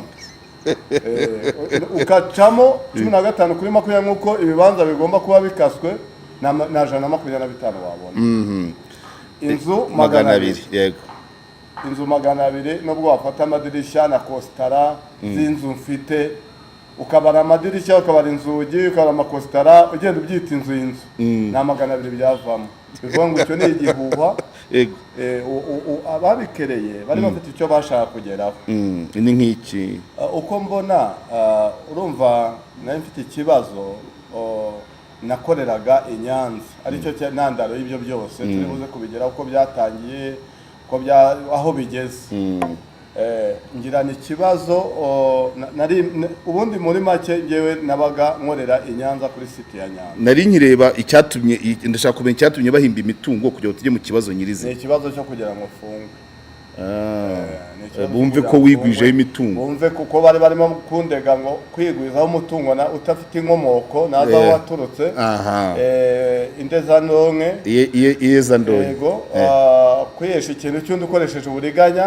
ukacamo 15 kuri 20 nkuko ibibanza bigomba kuba bikaswe na 125 wabona inzu 200 yego inzu 200 nubwo wafata amadirishya na kostara z'inzu mfite ukabara amadirishya ukabara inzugi ukabara amakostara ugenda ubyita inzu y'inzu na 200 byavamo bivuga ngo icyo ni igihuha yego ababikereye bari bafite icyo bashaka kugeraho ni nk'iki uko mbona urumva nari mfite ikibazo nakoreraga i Nyanza aricyo cyantandaro y'ibyo byose turi buze kubigeraho uko byatangiye aho bigeze ngirana ikibazo ubundi muri make ngewe nabaga nkorera i Nyanza kuri site ya Nyanza nari nkireba icyatumye ndashaka kumenya icyatumye bahimba imitungo kugira ngo tujye mu kibazo nyirize ni ikibazo cyo kugira ngo funge bumve ko wigwijeho imitungo bumve kuko bari barimo kundega ngo kwigwizaho umutungo na utafite inkomoko naza aho waturutse indezandonke iyezandonke yego kwihesha ikintu cy'undi ukoresheje uburiganya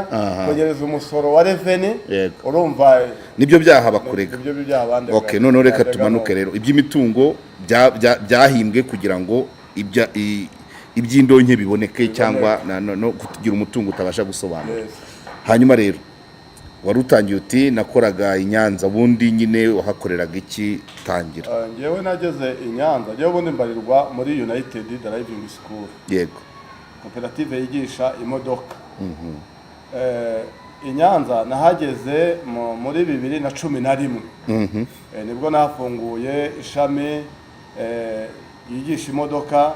kogereza umusoro wa reveni urumva nibyo byaha bakurega nibyo byaha bande okay none reka tumanuke rero iby'imitungo byahimbwe kugira ngo iby'indonke biboneke cyangwa no kugira umutungo utabasha gusobanura hanyuma rero wari utangiye uti nakoraga i Nyanza bundi nyine wahakoreraga iki tangira ngewe nageze i Nyanza ngewe bundi mbarirwa muri United Driving School yego koperative yigisha imodoka i Nyanza nahageze muri 2011 nibwo nafunguye ishami yigisha imodoka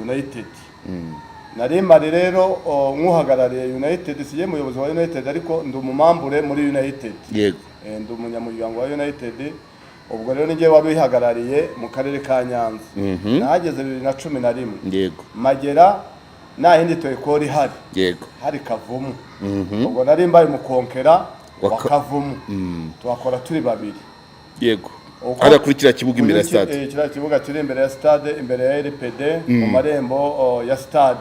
United narimari rero nkuhagarariye United siye muyobozi wa United ariko ndi umumambure muri United yego ndi umunyamuryango wa United ubwo rero ningiye wabihagarariye mu karere ka Nyanza nahageze 2011 yego magera nta hindi toyikori hari yego hari Kavumu ubwo nari mbaye umukonkera wa Kavumu twakora turi babiri yego ara kuri kiriya kibuga imbere ya stade kiriya kibuga kiri imbere ya stade imbere ya RPD mu marembo ya stade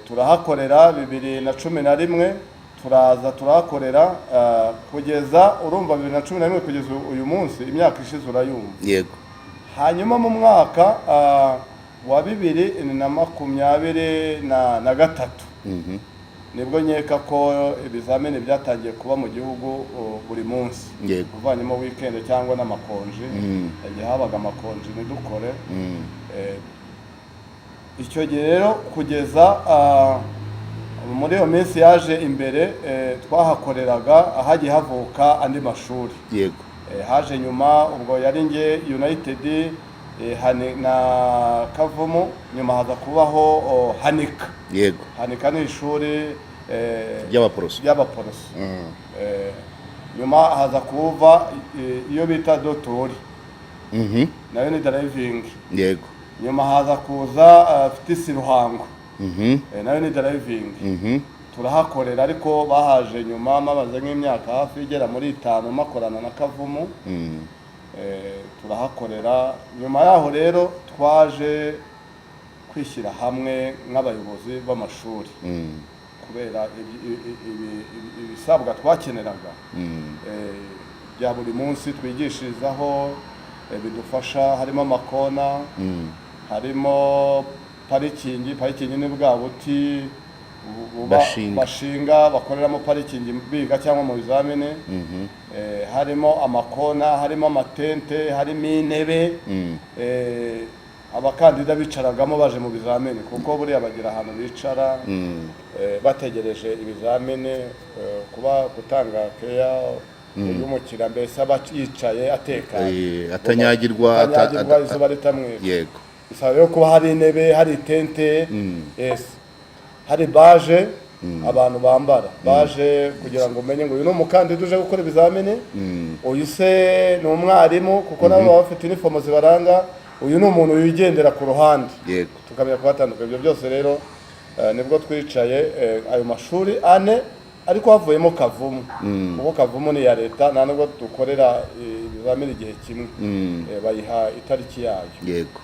turahakorera 2011 turaza turahakorera kugeza urumva 2011 kugeza uyu munsi imyaka ishize urayumva yego hanyuma mu mwaka wa 2023 nibwo nkeka ko ibizamini byatangiye kuba mu gihugu buri munsi kuvanyemo weekend cyangwa n'amakonji igihe habaga amakonji ntidukore icyo gihe rero kugeza muri iyo minsi yaje imbere twahakoreraga hagiye havuka andi mashuri yego haje nyuma ubwo yari nge United na Kavumu nyuma haza kubaho Hanika yego Hanika ni ishuri y'abaporoso nyuma haza kuva iyo bita dotori nayo ni driving yego nyuma haza kuza Fitisi Ruhango nayo ni driving turahakorera ariko bahaje nyuma mabaze nk'imyaka hafi igera muri 5 makorana na Kavumu turahakorera nyuma yaho rero twaje kwishyira hamwe nk'abayobozi b'amashuri kubera ibisabwa twakeneraga bya buri munsi twigishirizaho bidufasha harimo amakona harimo parikingi ni bwa buti bashinga bakoreramo parikingi biga cyangwa mu bizamini harimo amakona harimo amatente harimo intebe abakandida bicaragamo baje mu bizamini kuko buriya bagira ahantu bicara bategereje ibizamini kuba gutanga keya y'umukira mbese aba yicaye atekanye atanyagirwa izuba ritamwica yego bisaba rero kuba hari intebe hari itente hari baje abantu bambara baje kugira ngo umenye ngo uyu ni umukandida uje gukora ibizamini uyu se ni umwarimu kuko nabo baba bafite inifomo zibaranga uyu ni umuntu wigendera ku ruhande yego tukamenya kubatandukanya ibyo byose rero nibwo twicaye ayo mashuri ane ariko havuyemo Kavumu kuko Kavumu ni ya leta nta nubwo dukorera ibizamini igihe kimwe bayiha itariki yayo yego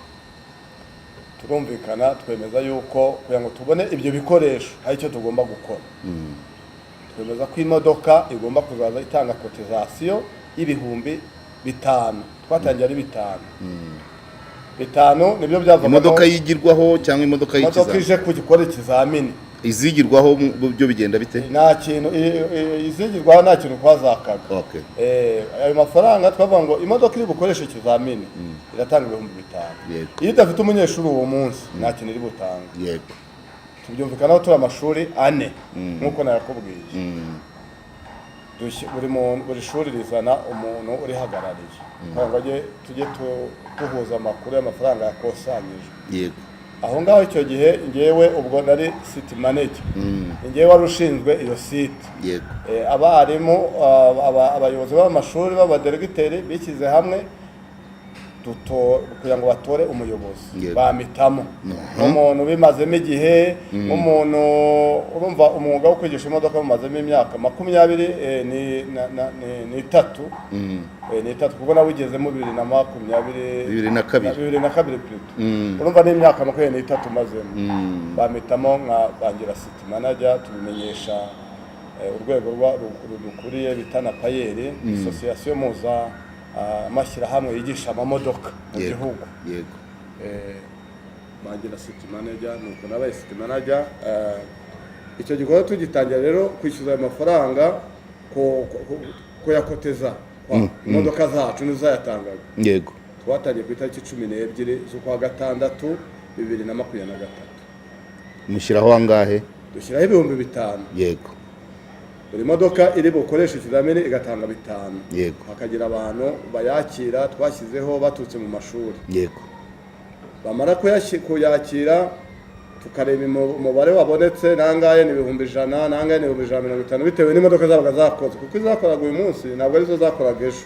turumvikana twemeza yuko kugira ngo tubone ibyo bikoresho hari icyo tugomba gukora. Twemeza ko imodoka igomba kuzaza itanga kotizasiyo y'ibihumbi 5. Twatangiye ari 5. 5 nibyo byavamo. Imodoka yigirwaho cyangwa imodoka imodoka ije kugikora ikizamini. Izigirwaho byo bigenda bite? Nta kintu izigirwaho nta kintu kwazakaga. Okay. Ayo mafaranga twavuga ngo imodoka iri bukoresha ikizamini iratanga ibihumbi 5. Yego. Iyo idafite umunyeshuri uwo munsi nta kintu iri butanga. Yego. Tubyumvikanaho turi amashuri 4 nkuko nakubwiye. Buri shuri rizana umuntu uri hagarariye. Ngo tujye tuhuza amakuru y'amafaranga yakusanyijwe. Yego. Aho ngaho icyo gihe ngewe ubwo nari city manager. Ngewe wari ushinzwe iyo site. Yego. Abarimu abayobozi b'amashuri b'abadelegiteri bikize hamwe kugira ngo batore umuyobozi. Bamitamo umuntu bimazemo igihe, umuntu urumva umwuga wo kwigisha imodoka bimazemo imyaka 23 ni 3 kuko nawigezemo 2022 urumva ni imyaka 23 mazemo. Bamitamo nka bangira city manager, tubimenyesha urwego rudukuriye bitana payeri, association muza amashyirahamwe yigisha amamodoka mu gihugu. Yego. Bangira city manager nuko nabaye city manager. Icyo gikorwa tugitangira rero kwishyuza ayo mafaranga ko yakoteza imodoka zacu nizo yatangaga. Yego. Twatangiye ku itariki 12 z'ukwa gatandatu 2023. Mushyiraho angahe? Dushyiraho ibihumbi 5. Yego. Buri modoka iri bukoresha ikizamini igatanga 5. Yego. Hakagira abantu bayakira twashyizeho baturutse mu mashuri. Yego. Bamara kuyakira tukareba umubare wabonetse nangaye ni 100, nangaye ni 150 bitewe n'imodoka zabaga zakoze, kuko izakoraga uyu munsi ntabwo arizo zakoraga ejo.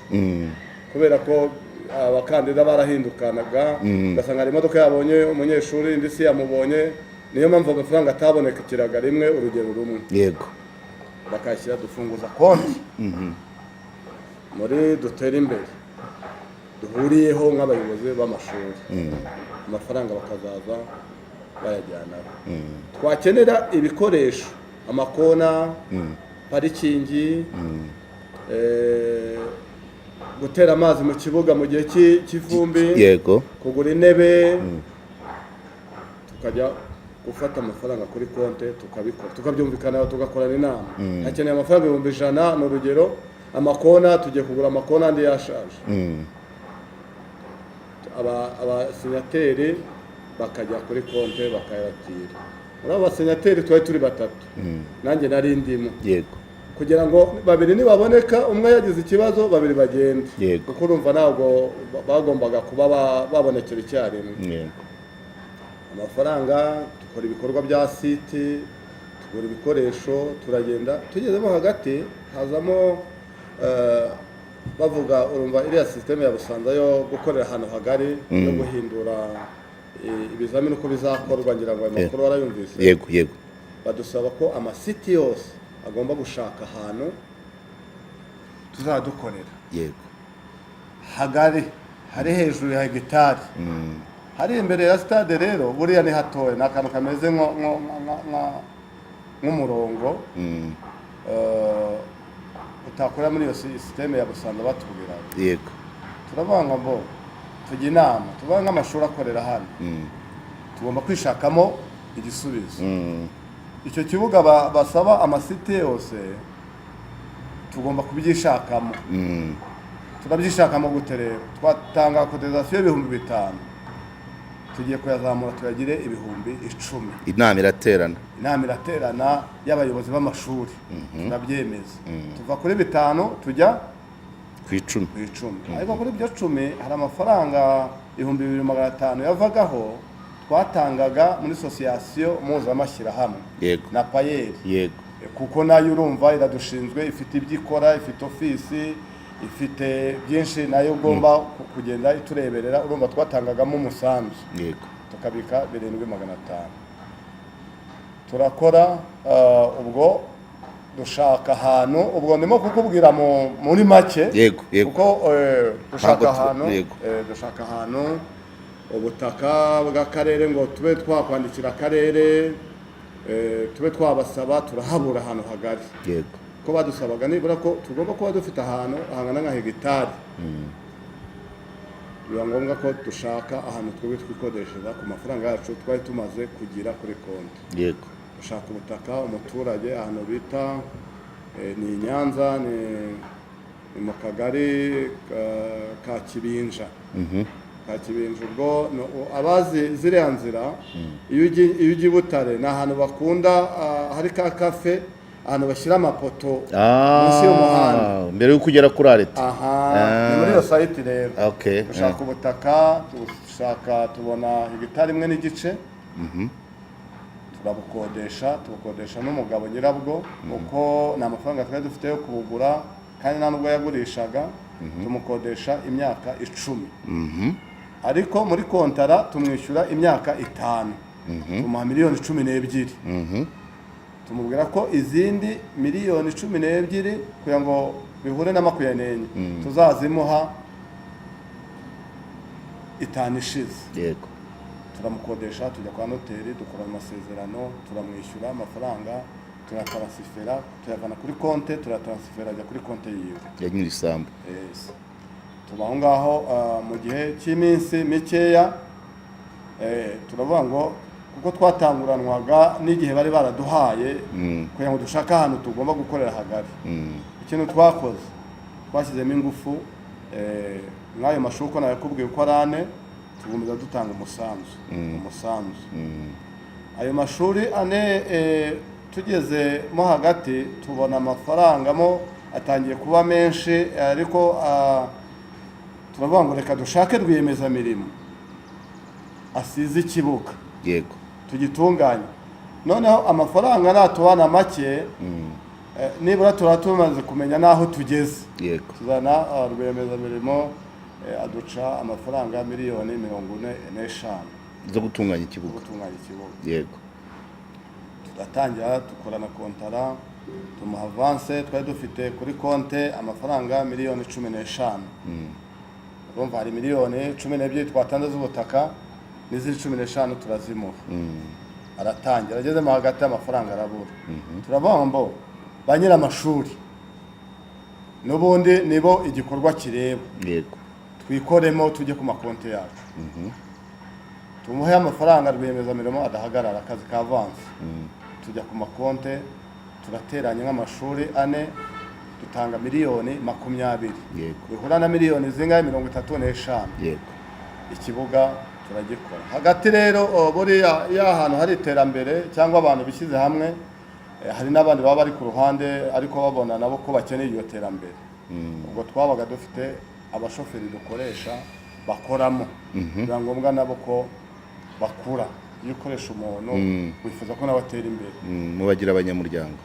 Kubera ko abakandida barahindukanaga, ugasanga hari imodoka yabonye umunyeshuri indi si yamubonye, niyo mpamvu amafaranga atabonekeraga rimwe urugero rumwe. Yego. Bakashyira dufunguza konti muri dutera imbere duhuriyeho nk'abayobozi b'amashuri. Amafaranga bakazaza bayajyana. Twakenera ibikoresho, amakona, parikingi, gutera amazi mu kibuga mu gihe cy'ivumbi. Yego. Kugura intebe, tukajya gufata amafaranga kuri konte tukabikora, tukabyumvikana tugakorana inama. Hakeneye amafaranga 100 n'urugero, amakona tugiye kugura amakona andi yashaje. Abasinyateri bakajya kuri konte bakayakira. Muri abasinyateri turi 3, nanjye nari ndimo. Yego. Kugira ngo 2 nibaboneka umwe yagize ikibazo 2 bagende. Yego. Kuko urumva ntabwo bagombaga kuba babonekera icyarimwe. Yego. Amafaranga dukora ibikorwa bya site, tugura ibikoresho, turagenda tugezemo hagati hazamo bavuga urumva iriya system ya Busanza yo gukorera ahantu hagari no guhindura ibizamini uko bizakorwa, ngira ngo amakuru barayumvise. Yego. Yego. Badusaba ko amasiti yose agomba gushaka ahantu tuzadukorera. Yego. Hagari hari hejuru ya hegitari. Hari imbere ya stade rero buriya ni hatoye, nakantu kameze nk'umurongo utakora muri iyo systeme ya Busanza batubwira. Yego. Turabanga ngo tujye inama, tubanga amashuri akorera hano. Tugomba kwishakamo igisubizo. Icyo kibuga basaba amasite yose tugomba kubyishakamo. Turabyishakamo gute rero? Twatanga kotizasiyo y'ibihumbi 5. Tugiye kuyazamura tuyagire ibihumbi 10. Inama iraterana y'abayobozi b'amashuri. Turabyemeza. Tuva kuri 5 tujya ku 10. Ariko kuri ibyo 10 hari amafaranga 2500 yavagaho twatangaga muri association mpuzamashirahamwe. Yego. Na payeri. Yego. Kuko nayo urumva iradushinzwe, ifite ibyikora, ifite ofisi, ifite byinshi nayo ugomba kugenda itureberera. Urumva twatangagamo umusanzu. Yego. Tukabika 7500. Turakora ubwo dushaka ahantu, ubwo ndimo kukubwira muri make. Yego. Yego. Kuko dushaka ahantu ubutaka bw'akarere ngo tube twakwandikira akarere tube twabasaba turahabura ahantu hagari yego ko badusabaga nibura ko tugomba kuba dufite ahantu hangana nka hegitari biba ngombwa ko dushaka ahantu twebwe twikodeshereza ku mafaranga yacu twari tumaze kugira kuri konti yego dushaka ubutaka umuturage ahantu bita ni i Nyanza ni mu kagari ka Kibinja ka Kibinja ubwo abazi ziriya nzira iyo ugiye Butare ni ahantu bakunda hari ka kafe ahantu bashyira amapoto munsi y'umuhanda mbere yo kugera kuri areta ni muri iyo site rero okay dushaka ubutaka dushaka tubona hegitari imwe n'igice tubukodesha n'umugabo nyirabwo kuko ni amafaranga twari dufite yo kubugura kandi nta nubwo yagurishaga tumukodesha imyaka 10 ariko muri kontara tumwishyura imyaka 5 tumuha miliyoni 12 tumubwira ko izindi miliyoni 12 kugira ngo bihure na 24 tuzazimuha 5 ishize yego turamukodesha tujya kwa noteri dukora amasezerano turamwishyura amafaranga turatransfera tuyavana kuri konte turatransfera ajya kuri konte yiwe ya nyirisambu tubaho ngaho mu gihe cy'iminsi mikeya turavuga ngo kuko twatanguranwaga n'igihe bari baraduhaye kugira ngo dushake ahantu tugomba gukorera hagari ikintu twakoze twashyizemo ingufu nk'ayo mashuri uko nayakubwiye uko arane tugomba dutanga umusanzu ayo mashuri ane tugezemo hagati tubona amafaranga mo atangiye kuba menshi ariko turavuga ngo reka dushake rwiyemezamirimo asize ikibuga yego tugitunganye noneho amafaranga natubana make nibura tumaze kumenya n'aho tugeze yego tuzana rwiyemezamirimo aduca amafaranga miliyoni 45 zo gutunganya ikibuga yego turatangira dukora na kontara tumuha avance twari dufite kuri konte amafaranga miliyoni 15 urumva hari miliyoni 12 twatanze z'ubutaka n'izindi 15 turazimuha aratangira agezemo hagati y'amafaranga arabura turavuga ngo ba nyir'amashuri n'ubundi nibo igikorwa kireba yego twikoremo tujye ku makonti yacu tumuhe amafaranga rwiyemezamirimo adahagarara akazi ka avance tujya ku makonte turateranya nk'amashuri 4 dutanga miliyoni 20 yego bihura na miliyoni zingahe 35 yego ikibuga turagikora hagati rero buriya y'ahantu hari iterambere cyangwa abantu bishyize hamwe hari n'abandi baba bari ku ruhande ariko babona nabo ko bakeneye iyo terambere ubwo twabaga dufite abashoferi dukoresha bakoramo biba ngombwa nabo ko bakura iyo ukoresha umuntu wifuza ko nawe atera imbere mubagira abanyamuryango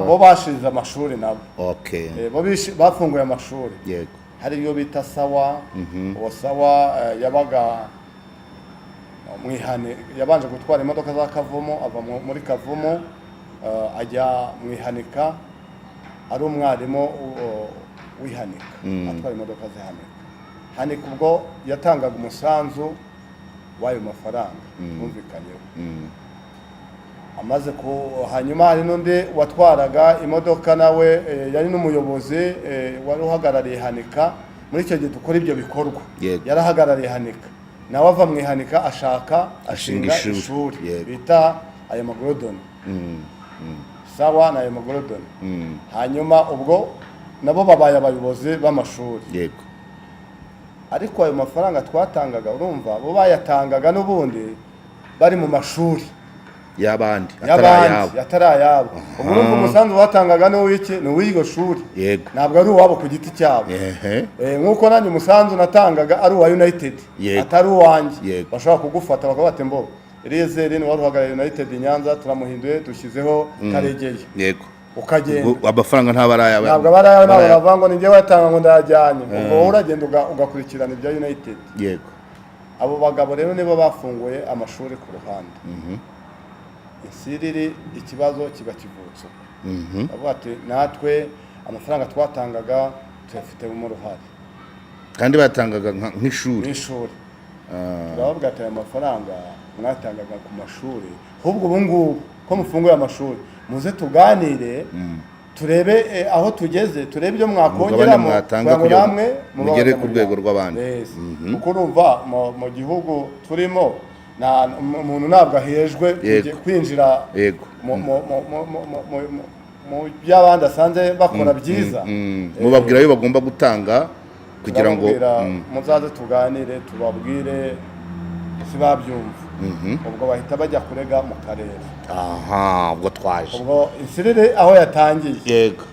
bo bashize amashuri nabo okay bo bafunguye amashuri yego hari iyo bita sawa uwo sawa yabaga mwihane yabanje gutwara imodoka za Kavumo ava muri Kavumo ajya mwihanika ari umwarimu wihanika atwara imodoka zihanika hanika ubwo yatangaga umusanzu w'ayo mafaranga twumvikanyeho amaze hanyuma hari n'undi watwaraga imodoka nawe yari n'umuyobozi wari uhagarariye hanika muri icyo gihe dukora ibyo bikorwa yarahagarariye hanika nawe ava mu ihanika ashinga ishuri bita ayo magorodoni sawa na ayo magorodoni hanyuma ubwo nabo babaye abayobozi b'amashuri yego ariko ayo mafaranga twatangaga urumva bo bayatangaga n'ubundi bari mu mashuri y'abandi atarayabo urumva umusanzu batangaga n'uw'iki n'uw'iryo shuri yego ntabwo ari uwabo ku giti cyabo nk'uko nanjye umusanzu natangaga ari uwa United atari uwanjye bashobora kugufata bakavuga bati mbo Eliezer ni wari uhagarariye United Nyanza turamuhinduye dushyizeho Karegeye yego ukagenda amafaranga ntabwo baravuga ngo ninjye watanga ngo ndayajyanye ubwo uragenda ugakurikirana ibya United yego abo bagabo rero nibo bafunguye amashuri ku ruhande insiriri ikibazo kiba kivutse bavuga ati natwe amafaranga twatangaga tuyafite mu ruhare kandi batangaga nk'ishuri turavuga ati aya mafaranga mwatangaga ku mashuri ahubwo ubu ngubu ko mufunguye amashuri muze tuganire turebe aho tugeze turebe ibyo mwakongeramo kugira ngo namwe mugere ku rwego rw'abandi kuko urumva mu gihugu turimo umuntu ntabwo ahejwe kwinjira mu by'abandi asanze bakora byiza mubabwira ayo bagomba gutanga kugira ngo muzaze tuganire tubabwire si babyumva ubwo bahita bajya kurega mu karere ubwo twaje ubwo insirire aho yatangiye yego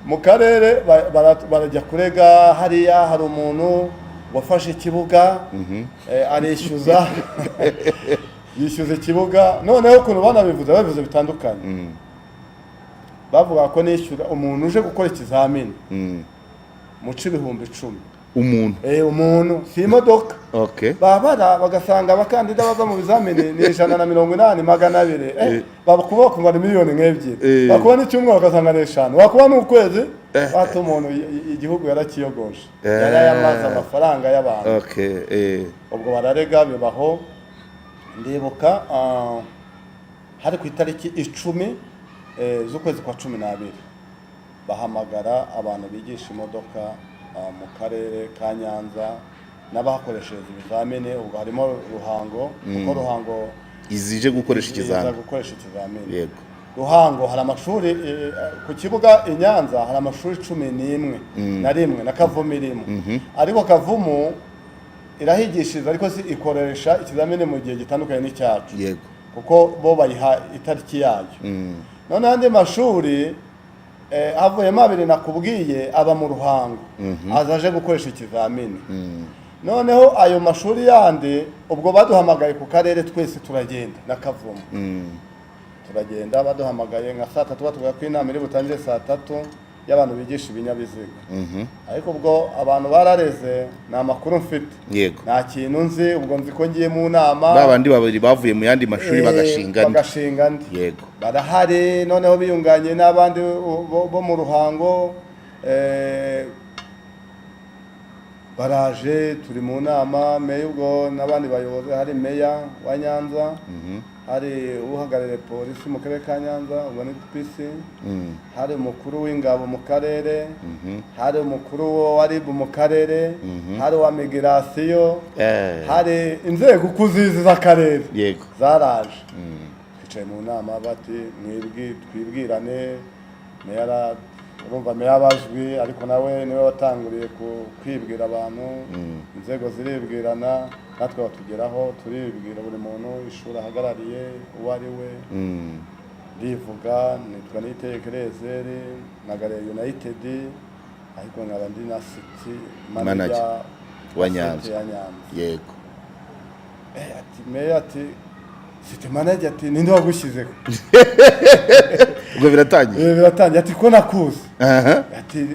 mu karere barajya kurega hariya hari umuntu wafashe ikibuga arishyuza yishyuza ikibuga noneho ukuntu babivuze bitandukanye bavuga ko nishyura umuntu uje gukora ikizamini muca 10,000 umuntu si imodoka babara bagasanga abakandida baza mu bizamini ni 180 200 bakuba ku ngana miliyoni nk'ebyiri bakuba n'icyumweru bagasanga ni 5 bakuba n'ukwezi bata umuntu igihugu yarakiyogoje yarayamaze amafaranga y'abantu ubwo bararega bibaho ndibuka hari ku itariki 10 z'ukwezi kwa 12 bahamagara abantu bigisha imodoka mu karere ka Nyanza n'abakoresheje ibizamini ubwo harimo Ruhango kuko Ruhango izije gukoresha ikizamini yego Ruhango hari amashuri ku kibuga i Nyanza hari amashuri 11 na Kavumu irimo ariko Kavumu irahigishiriza ariko si ikoresha ikizamini mu gihe gitandukanye n'icyacu yego kuko bo bayiha itariki yayo none andi mashuri havuyemo 2 nakubwiye aba mu Ruhango azaje gukoresha ikizamini noneho ayo mashuri yandi ubwo baduhamagaye ku karere twese turagenda na Kavumu turagenda baduhamagaye nka 3:00 batubwira ko inama iri butangire 3:00 y'abantu bigisha ibinyabiziga ariko ubwo abantu barareze nta makuru mfite yego nta kintu nzi ubwo nzi ko ngiye mu nama babandi babiri bavuye mu yandi mashuri bagashinga andi yego barahari noneho biyunganye n'abandi bo mu Ruhango baraje turi mu nama meya ubwo n'abandi bayobozi hari meya wa Nyanza hari uhagarariye polisi mu karere ka Nyanza ubwo ni PC hari umukuru w'ingabo mu karere hari umukuru wa RIB mu karere hari wa migration hari inzego kuzizi z'akarere yego zaraje twicaye mu nama bati twibwirane meya urumva meya abajwi ariko nawe niwe watanguriye kwibwira abantu inzego ziribwirana natwe batugeraho turibwira buri muntu ishuri ahagarariye uwo ari we ndivuga nitwa Niyitegeka Eliezer nagariye United ariko nkaba ndi na city manager wa Nyanza yego ati meya ati city manager ati ninde wagushyizeho ubwo biratangiye ati ko nakuze ati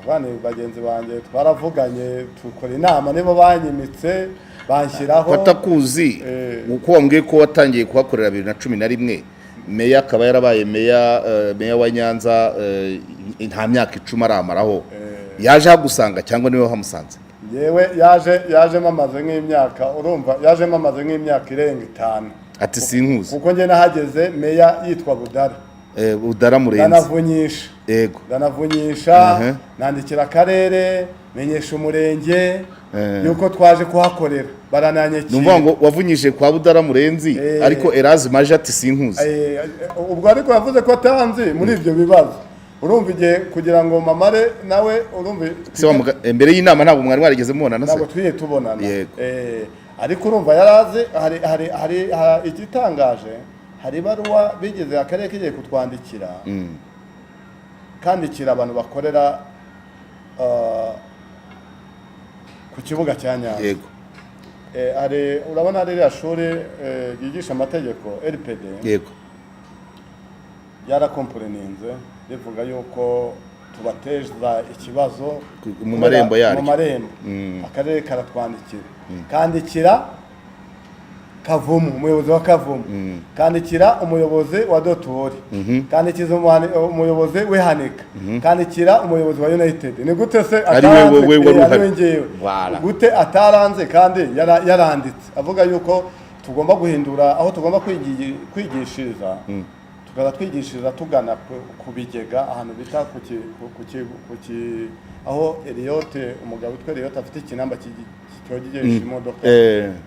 abana bagenzi banjye twaravuganye tukora inama nibo banyimitse banshyiraho batakuzi uko wambwiye ko watangiye kuhakorera 2011 meya akaba yarabaye meya wa Nyanza nta myaka 10 aramaraho yaje hagusanga cyangwa niwe wahamusanze yewe yaje mamaze nk'imyaka urumva yaje mamaze nk'imyaka irenga 5 ati sinkuzi kuko nge nahageze meya yitwa Budara Murenzi ndanavunyisha yego ndanavunyisha nandikira akarere menyesha umurenge yuko twaje kuhakorera barananyekira numva ngo wavunyije kwa Budara Murenzi ariko Erazi maje ati sinkuzi ubwo ariko yavuze ko atanzi muri ibyo bibazo urumva igihe kugira ngo mamare nawe urumva mbere y'inama ntabwo mwari warigeze mubonana se ntabwo twiye tubonana ariko urumva yarazi hari igitangaje hari baruwa bigeze akarere kigiye kutwandikira kandikira abantu bakorera ku kibuga cya Nyanza yego urabona ari ya shuri yigisha amategeko RPD yego yarakomporeninze rivuga yuko tubateza ikibazo mu marembo yaryo akarere karatwandikira Kavumu, umuyobozi wa Kavumu, kandikira umuyobozi wa Dotori, kandikiza umuyobozi w'Ihanika, kandikira umuyobozi wa United. Ni gute se ataranze gute ataranze kandi yaranditse avuga yuko tugomba guhindura aho tugomba kwigishiriza, tukaza twigishiriza tugana ku bigega ahantu bita aho Eliote, umugabo witwa Eliote afite ikinamba cyogejesha imodoka,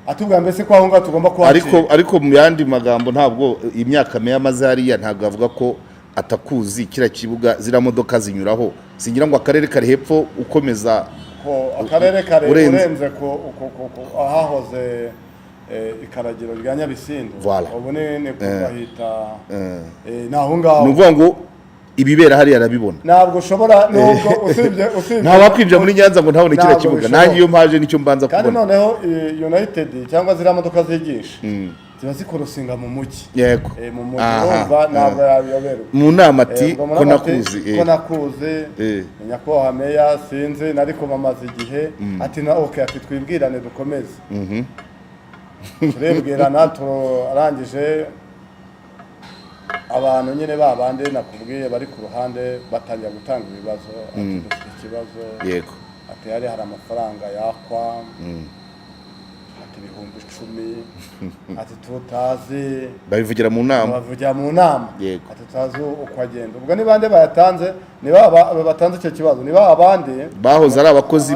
atubwira mbese ko aho ngaho tugomba kuhacika. Ariko mu yandi magambo ntabwo imyaka meya amaze hariya ntabwo avuga ko atakuzi kira kibuga zira modoka zinyuraho, singira ngo akarere kari hepfo ukomeza ko akarere kare urenze ko ahahoze ikaragiro rya Nyabisindu, ubu ni kubahita naho ngaho. Nuvuga ngo ibibera hariya arabibona, ntabwo ushobora nubwo usibye nta wakwinjira muri Nyanza ngo ntabone kira kibuga. Nanjye iyo mpaje nicyo mbanza kubona. Kandi noneho United cyangwa zira modoka zigisha ziba zikorosinga mu mujyi, yego mu mujyi urumva ntabwo yabiyoberwa. Mu nama ati ko nakuzi nyakubahwa meya sinzi nariko mamaze igihe ati na okay ati twibwirane dukomeze turebwirana turangije abantu nyine babande nakubwiye bari ku ruhande batangira gutanga ibibazo, ati dufite ikibazo, yego ati hari amafaranga yakwa, ati 10,000, ati tutazi babivugira mu nama, ati tutazi uko agenda. Ubwo ni bande bayatanze, ni baba batanze icyo kibazo, ni baba abandi bahoze ari abakozi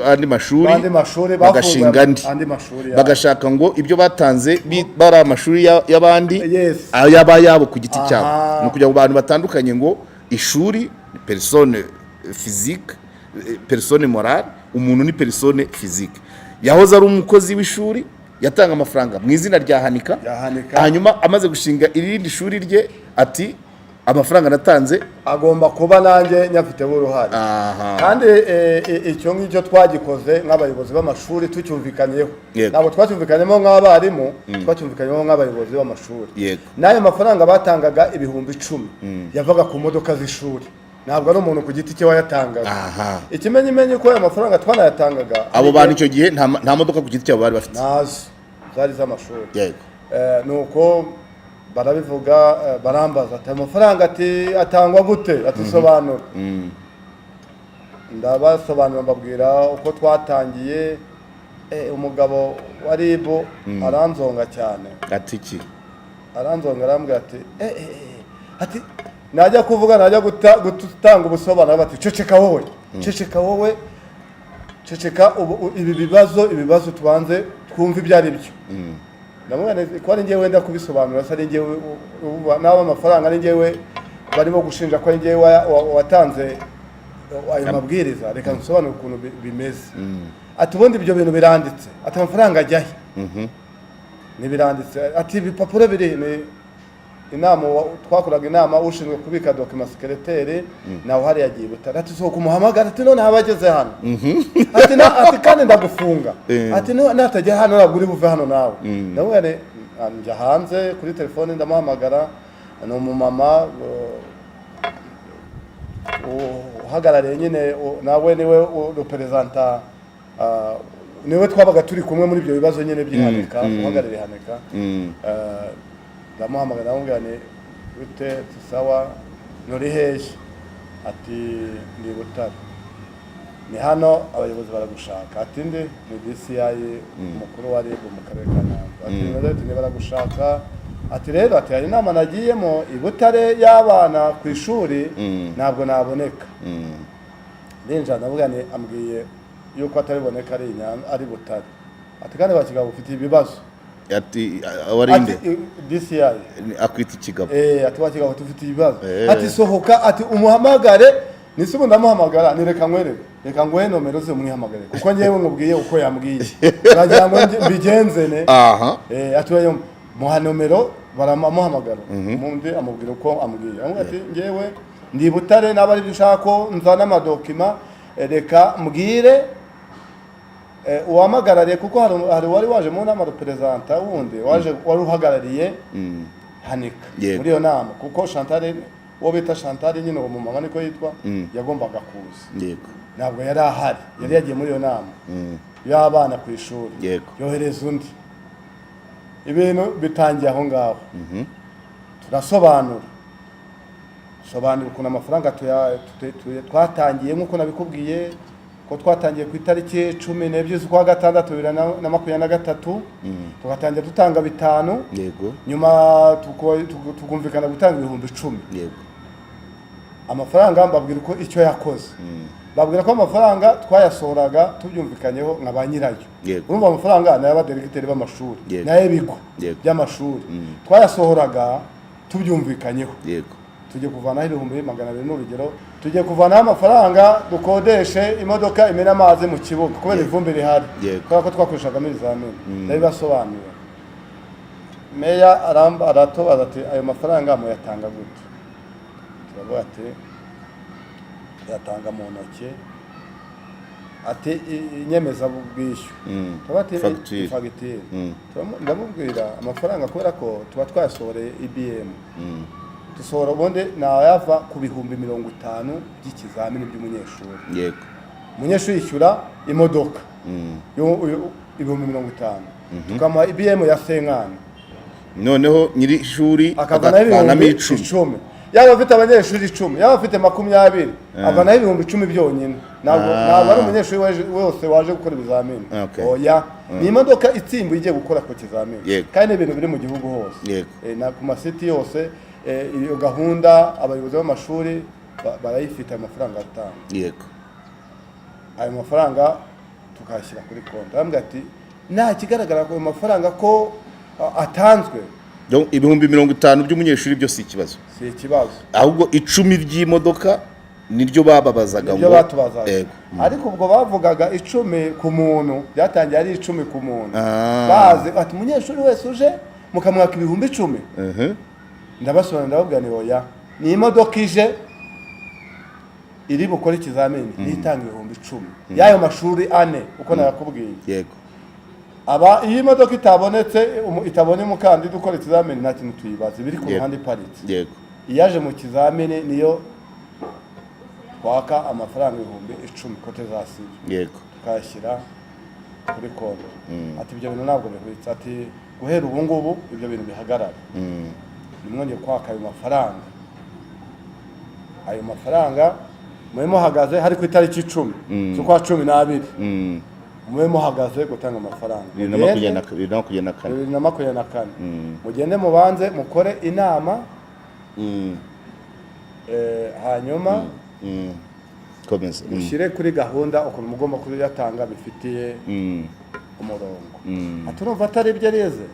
andi mashuri bagashinga andi mashuri bagashaka ngo ibyo batanze bari amashuri y'abandi ayabo ku giti cyabo. No kugira ngo abantu batandukanye ngo ishuri personne physique, personne morale, umuntu ni personne physique. Yahoze ari umukozi w'ishuri yatanga amafaranga mu izina rya Hanika, hanyuma amaze gushinga irindi shuri rye ati amafaranga natanze agomba kuba nanjye nyafiteho uruhare. Kandi icyo ngicyo twagikoze nk'abayobozi b'amashuri tucyumvikanyeho, ntabwo twacyumvikanyemo nk'abarimu, twacyumvikanyemo nk'abayobozi b'amashuri. N'ayo mafaranga batangaga 10,000 yavaga ku modoka z'ishuri, ntabwo ari umuntu ku giti cye wayatangaga. Ikimenyimenyi ko ayo mafaranga twanayatangaga abo bantu icyo gihe nta modoka ku giti cyabo bari bafite, nazo zari z'amashuri. Nuko barabivuga barambaza ati amafaranga ati atangwa gute, ati sobanura. Ndabasobanura mbabwira uko twatangiye. Umugabo wa RIB aranzonga cyane, ati iki aranzonga arambwira ati najya kuvuga najya gutanga ubusobanuro bati ceceka wowe ceceka ibi bibazo tubanze twumva ibyo ari byo. Ndamubona ko ari ngewe wenda kubisobanura, se ari ngewe n'aba amafaranga ari ngewe barimo gushinja ko ari ngewe watanze ayo mabwiriza, reka nsobanure ukuntu bimeze. Ati ubundi ibyo bintu biranditse, ati amafaranga ajyahe ntibiranditse, ati ibipapuro biri inama twakoraga inama ushinzwe kubika document secrétaire nawe hari yagiye Butare, ati so kumuhamagara, ati none habageze hano, ati kandi ndagufunga, ati natajya hano naguri buve hano nawe. Nawe njya hanze kuri telefone ndamuhamagara, ni umumama uhagarariye nyine nawe niwe representa, niwe twabaga turi kumwe muri ibyo bibazo nyine by'Ihanika, uhagarariye Ihanika. Ndamuhamagara ndamubwira nti bite sawa nuri hehe, ati ndi Butare, ni hano abayobozi baragushaka, ati ndi ni DCI umukuru wa RIB mu karere ka Nyanza, ati ni baragushaka, ati rero ati hari inama nagiyemo i Butare y'abana ku ishuri ntabwo naboneka. Ninja ndavuga nti ambwiye yuko atariboneka ari Butare, ati kandi bakigabo ufite ibibazo, ati awarinde DCI akwita ikigabo, ati wakigabo tufite ibibazo, ati sohoka, ati umuhamagare. Nisubu ndamuhamagara, ni reka ngwe nomero ze umwihamagare kuko ngewe nkubwiye uko yambwiye, uragira ngo mbigenze ne. Ati wayo muha nomero baramuhamagara, mundi amubwira uko ambwiye. Ati ngewe ndi Butare n'abari bishako nzana amadokima, reka mbwire uwamagarariye kuko hari wari waje mu nama representa wundi wari uhagarariye Hanika muri iyo nama, kuko Chantal uwo bita Chantal nyine uwo mumama niko yitwa yagombaga kuza, ntabwo yari ahari, yari yagiye muri iyo nama y'abana ku ishuri, yohereza undi ibintu bitangiye aho ngaho turasobanura ukuntu amafaranga twatangiye nk'uko nabikubwiye ko twatangiye ku itariki 12 z'ukwa gatandatu 2023 tugatangira dutanga 5 yego nyuma tukumvikana gutanga ibihumbi 10 yego amafaranga mbabwira ko icyo yakoze babwira ko amafaranga twayasohoraga tubyumvikanyeho nka ba nyirayo urumva amafaranga nayo abaderegiteri b'amashuri nayo bigo by'amashuri twayasohoraga tubyumvikanyeho yego tujye kuvanaho 200 n'urugero tujye kuvanaho amafaranga dukodeshe imodoka imena amazi mu kibuga kubera ivumbi rihari kubera ko twakoreshaga muri zamene ndabibasobanurira meya aratobaza ati ayo mafaranga muyatanga gute turavuga ati yatanga mu ntoki ati inyemeza bwishyu tubati fagitire ndamubwira amafaranga kubera ko tuba twasohoreye IBM dusohora ubundi nayava ku bihumbi 50 by'ikizamini by'umunyeshuri yego umunyeshuri yishyura imodoka ibihumbi 50 tukamuha IBM ya senkana noneho nyiri shuri akavanamo 10 yaba afite abanyeshuri 10 yaba afite 20 avanaho ibihumbi 10 byonyine ntabwo ari umunyeshuri wose waje gukora ibizamini oya ni imodoka itsimbu igiye gukora ku kizamini kandi ibintu biri mu gihugu hose na ku masiti yose iyo gahunda abayobozi b'amashuri barayifite amafaranga atanga yego ayo mafaranga tukashyira kuri konti arambwira ati nta kigaragara ko ayo mafaranga ko atanzwe ibihumbi 50 by'umunyeshuri byo si ikibazo ahubwo 10 by'imodoka niryo bababazaga ngo batubazaga ariko ubwo bavugaga 10 ku muntu byatangiye ari 10 ku muntu bazi ati umunyeshuri wese uje mukamwaka ibihumbi 10 ndabasobanurira ndababwira ni oya ni imodoka ije iri bukora ikizamini nitanga ibihumbi 10 y'ayo mashuri ane uko nakubwiye yego aba iyi modoka itabonetse itabone umukandida ukora ikizamini nta kintu tuyibaze biri ku ruhande iparitse yego iyaje mu kizamini niyo twaka amafaranga ibihumbi 10 kote zasize yego tukayashyira kuri konti ati ibyo bintu ntabwo bihwitse ati guhera ubu ngubu ibyo bintu bihagarara nimwongeye kwaka ayo mafaranga mwe muhagaze hari ku itariki 10 z'ukwa 12 mwe muhagaze gutanga amafaranga 2024 mugende mubanze mukore inama hanyuma mushyire kuri gahunda ukuntu mugomba kuyatanga bifitiye umurongo aturumva atari ibyo arize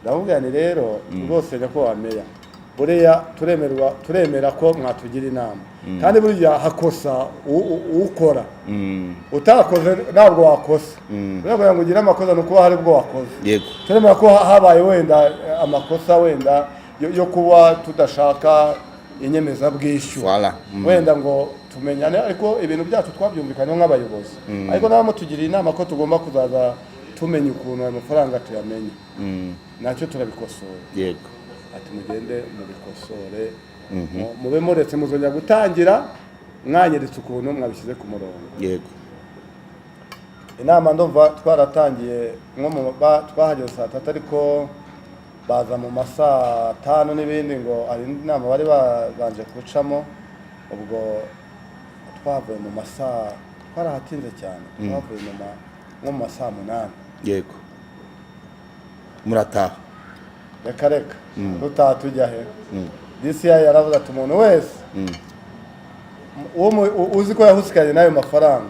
ndamubwira ni rero rwose ko wameya buriya turemera ko mwatugira inama kandi buriya hakosa ukora utakoze ntabwo wakosa buriya ngo ugire amakosa ni ukuba hari ubwo wakoze turemera ko habaye wenda amakosa wenda yo kuba tudashaka inyemezabwishyu wenda ngo tumenyane ariko ibintu byacu twabyumvikanye nk'abayobozi ariko nabo mutugiriye inama ko tugomba kuzaza tumenya ukuntu ayo mafaranga tuyamenye nacyo turabikosora yego ati mugende mubikosore mube muretse muzongera gutangira mwanyeretse ukuntu mwabishyize ku murongo yego inama ndumva twaratangiye twahageze saa 3 ariko baza mu masaa 5 n'ibindi ngo ari inama bari babanje gucamo ubwo twavuye mu masaa twarahatinze cyane twavuye mu masaa 8 yego murataha reka dutaha tujya he DCI yaravuze ati umuntu wese uzi ko yahusikanye n'ayo mafaranga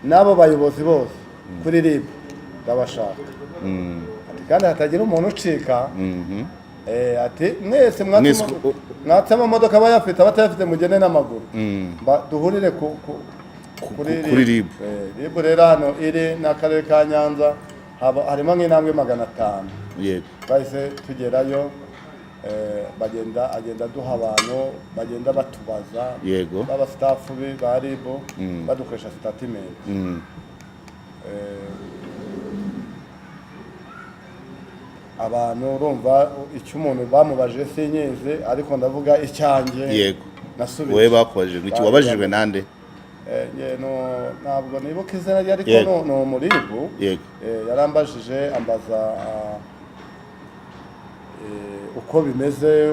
n'abo bayobozi bose kuri RIB ndabashaka ati kandi hatagira umuntu ucika ati mwese mwatse amamodoka bayafite abatayafite mugende n'amaguru duhurire kuri RIB RIB rero hano iri n'akarere ka Nyanza harimo nk'intambwe 500 yego bahise tugerayo agenda duha abantu bagenda batubaza yego baba staff ba RIB badukoresha statement abantu urumva icyo umuntu bamubaje sinyeze ariko ndavuga icyanjye yego nasubije wewe bakubajije iki wabajijwe nande ntabwo nibuka izina rye ariko Yego. ni umuribu yego yarambajije ambaza uko bimeze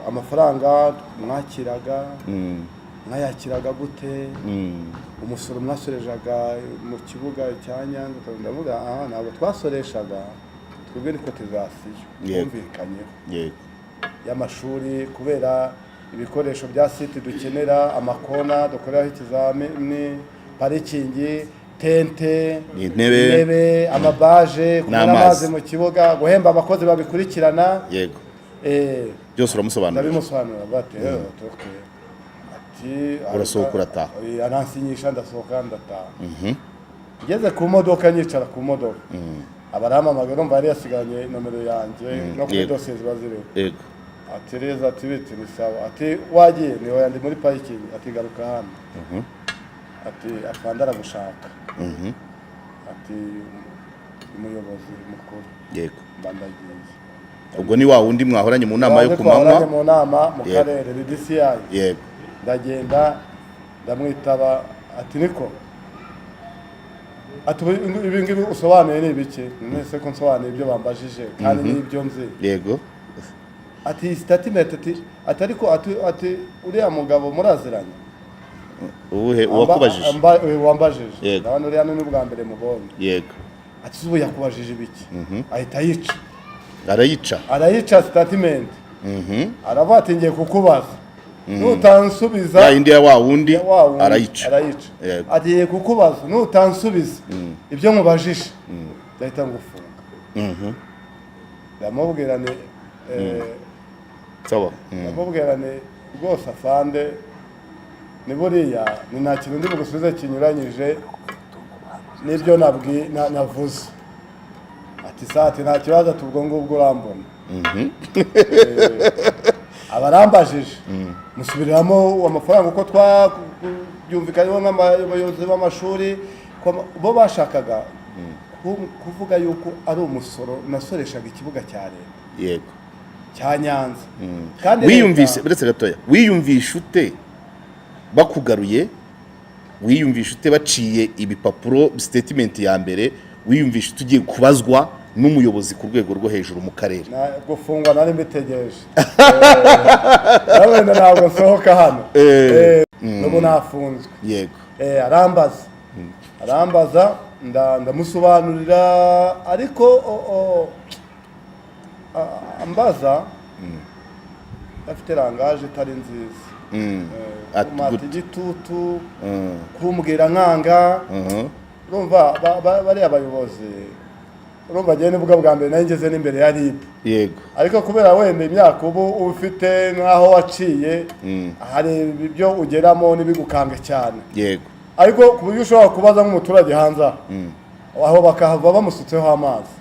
amafaranga mwakiraga mwayakiraga gute umusoro mwasorejaga mu kibuga cya Nyanza ndavuga ntabwo twasoreshaga twebwe ni kotizasiyo Yego. twumvikanyeho yego y'amashuri kubera ibikoresho bya site dukenera amakona dukoreraho ikizamini parikingi tente intebe amabaje kumena N'amazi. amazi mu kibuga guhemba abakozi babikurikirana yego byose uramusobanurira ndabimusobanurira bate ati Urasohoka urataha. aransinyisha ndasohoka ndataha ngeze ku modoka nyicara ku modoka abarampamagara umva yari yasiganye nomero yanjye no kuri Yego. dosiye ziba ziriho yego ati reza ati biti ni sawa ati wagiye ni wayandi muri parikingi ati garuka hano ati afande aragushaka ati umuyobozi mukuru yego mbandagiye ubwo ni wa wundi mwahoranye mu nama yo Twaje twahoranye kumanywa mu nama mu Yego. karere BDCI yego ndagenda ndamwitaba ati niko ati ibi ngibi usobanuye ni ibiki nese ko nsobanuye ibyo bambajije kandi n'ibyo nzi yego ati statement ati ariko ati uriya mugabo muraziranye uwuhe uwakubajije wambajije Yego. ndabona uriya ni ubwa mbere mubonye yego ati ubu yakubajije ibiki ahita yica arayica statement aravuga ati ngiye kukubaza nutansubiza ya indi ya wa wundi wa wundi arayica Yego. ati ngiye kukubaza nutansubiza ibyo mubajije ndahita ngufunga ndamubwira ni sawa ndamubwira ni rwose afande ni buriya ni nta kintu ndi bugusubize kinyuranyije n'ibyo navuze ati sati nta kibazo tubwo ngubwo urambona abarambajije musubiriramo amafaranga uko twabyumvikanyeho nk'abayobozi b'amashuri bo bashakaga kuvuga yuko ari umusoro nasoreshaga ikibuga cya leta yego cya Nyanza kandi wiyumvise uretse gatoya wiyumvisha ute bakugaruye wiyumvisha ute baciye ibipapuro statement ya mbere wiyumvisha ute ugiye kubazwa n'umuyobozi ku rwego rwo hejuru mu karere gufungwa nari mbitegereje wenda ntabwo nsohoka hano n'ubu nafunzwe yego arambaza ndamusobanurira ariko ambaza afite rangaje itari nziza kumata igitutu kumbwira nkanga urumva bariya abayobozi urumva agiye nibwo bwa mbere nayo ngeze n'imbere ya RIB yego ariko kubera wenda imyaka ubu ufite nk'aho waciye hari ibyo ugeramo n'ibigukanga cyane yego ariko ku buryo ushobora kubaza nk'umuturage hanze aho bakahava bamusutseho amazi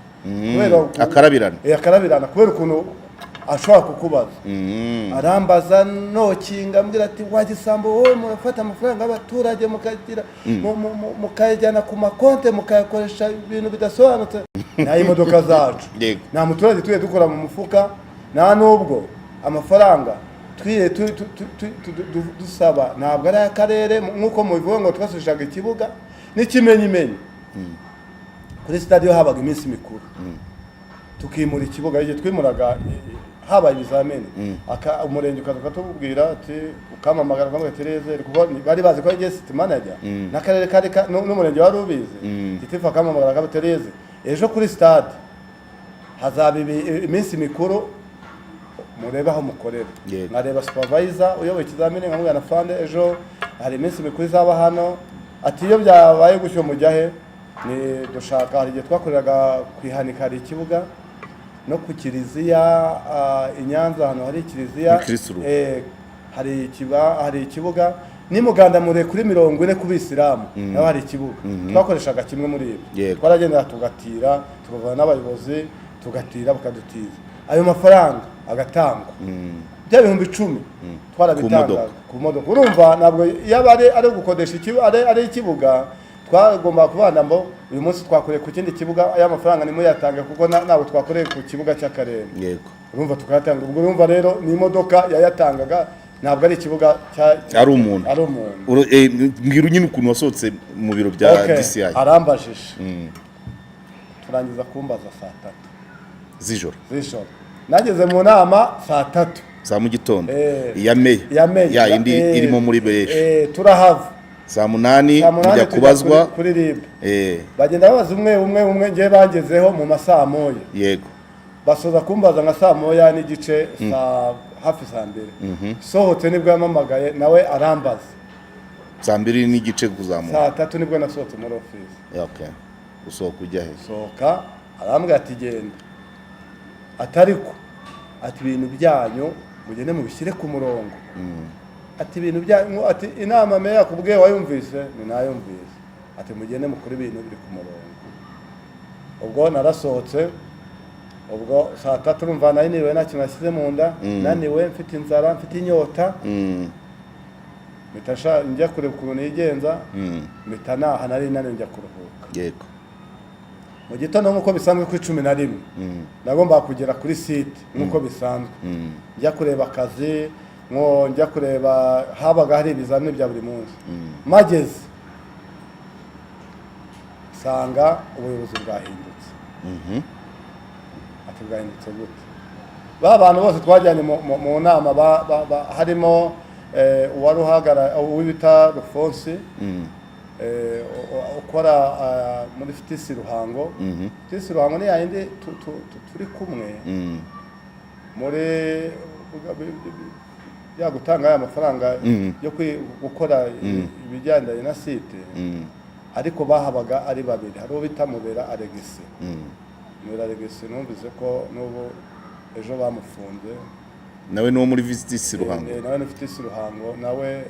akarabirana kubera ukuntu ashobora kukubaza arambaza nokinga ambwira ati wagisambo wowe murafata amafaranga y'abaturage mukayajyana ku makonte mukayakoresha ibintu bidasobanutse nta imodoka zacu nta muturage tuye dukora mu mufuka nta nubwo amafaranga twiye dusaba ntabwo ari akarere nk'uko mubivuga ngo twasoreshaga ikibuga n'ikimenyimenyi kuri stade habaga iminsi mikuru tukimura ikibuga igihe twimuraga habaye ibizamini umurenge ukaza ukatubwira ati ukamamagara ukamubwira ati Tereze kuko bari bazi ko ari city manager n'akarere kari n'umurenge wari ubizi gitifu akamamagara akavuga Tereze ejo kuri stade hazaba iminsi mikuru murebe aho mukorera nkareba supervisor uyoboye ikizamini nkamubwira na fande ejo hari iminsi mikuru izaba hano ati iyo byabaye gutyo mujyahe ni dushaka hari igihe twakoreraga kwihanika hari ikibuga no ku kiliziya i Nyanza hano hari kiliziya hari ikibuga n'imuganda mure kuri 40 ku bisilamu naho hari ikibuga twakoreshaga kimwe muri ibyo twaragendera tugatira tugavana n'abayobozi tugatira bakadutiza ayo mafaranga agatangwa bya 10,000 twarabitanga ku modoka urumva ntabwo yaba ari gukodesha ari ikibuga twagomba kubana mbo uyu munsi twakoreye ku kindi kibuga aya mafaranga nimo yatanga kuko nabo twakoreye ku kibuga cy'akarere yego urumva tukatanga ubwo urumva rero ni imodoka yayatangaga ntabwo ari ikibuga ari umuntu ari umuntu mbwira nyine ukuntu wasohotse mu biro bya DCI arambajije turangiza kumbaza saa 3 z'ijoro nageze mu nama saa 3 za mu gitondo ya meya ya indi irimo muri beresha turahava saa 8 njya kubazwa kuri RIB bagenda babaza umwe ngiye bangezeho mu masaa moya yego basoza kumbaza nka saa moya n'igice hafi saa 2 sohotse nibwo yamamagaye nawe arambaza saa 2 n'igice kuzamuka saa 3 nibwo nasohotse muri office okay usohoka ujya he sohoka arambwira ati genda atariko ati ibintu byanyu mugende mubishyire ku murongo ati ibintu byanyu ati inama meya yakubwiye wayumvise ni nayumvise ati mugende mukora ibintu biri ku murongo ubwo narasohotse ubwo saa 3 urumva naniwe nta kintu nashyize mu nda naniwe mfite inzara mfite inyota mitasha njya kureba ukuntu nigenza mitanaha nari njya kuruhuka yego mu gitondo nk'uko bisanzwe ku 11 nagomba kugera kuri site nk'uko bisanzwe njya kureba akazi njya kureba habaga hari ibizamini bya buri munsi mageze sanga ubuyobozi bwahindutse ati bwahindutse gute ba bantu bose twajyanye mu nama harimo uwari uhagarara uwibita Rufonsi ukora muri FTC Ruhango FTC Ruhango ni yindi turi kumwe muri ya gutanga aya mafaranga yo gukora ibijyanye na site ariko bahabaga ari babiri hari ubita Mubera Alegisi Mubera Alegisi numvise ko n'ubu ejo bamufunze nawe no muri FTC Ruhango nawe no FTC Ruhango nawe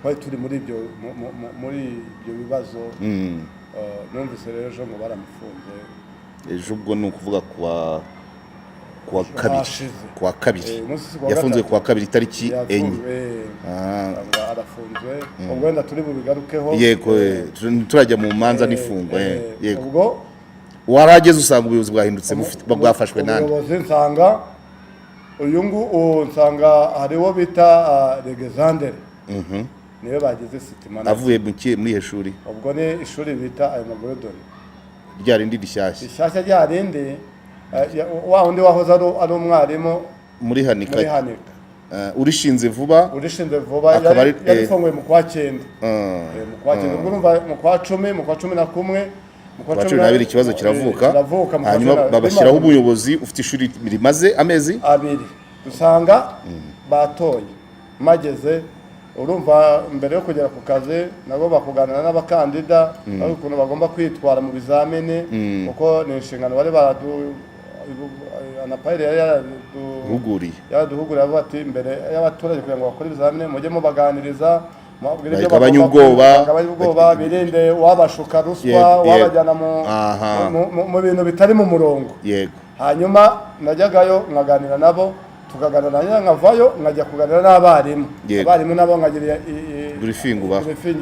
twari turi muri ibyo bibazo numvise rero ejo ngo baramufunze ejo ubwo ni ukuvuga kuwa kabiri yafunzwe kuwa kabiri itariki 4 arafunzwe ubwo wenda turi bubigarukeho yego turajya mu manza n'ifungwa yego ubwo warageze usanga ubuyobozi bwahindutse bwafashwe nande ubuyobozi nsanga nsanga hariwo bita Alexander niwe bageze city manager avuye muri heshuri ubwo ni ishuri bita ayo magorodoni rya rindi rishyashya rya rindi wa undi wahoze ari umwarimu muri hanika urishinze vuba yarifunguye mu kwa 9 mu kwa 9 ubwo urumva mu kwa 10 mu kwa 11 mu kwa 12 ikibazo kiravuka hanyuma babashyiraho ubuyobozi ufite ishuri rimaze amezi 2 dusanga batoye mageze urumva mbere yo kugera ku kazi nagomba kuganira n'abakandida ukuntu bagomba kwitwara mu bizamini kuko ni inshingano bari anapayire yaraduhuguriye avuga ati mbere y'abaturage kugira ngo bakore ibizamini mujye mubaganiriza bagabanya ubwoba birinde wabashuka ruswa wabajyana mu bintu bitari mu murongo yego hanyuma najyagayo nkaganira nabo tukaganira nkavayo nkajya kuganira n'abarimu abarimu nabo nkagira briefing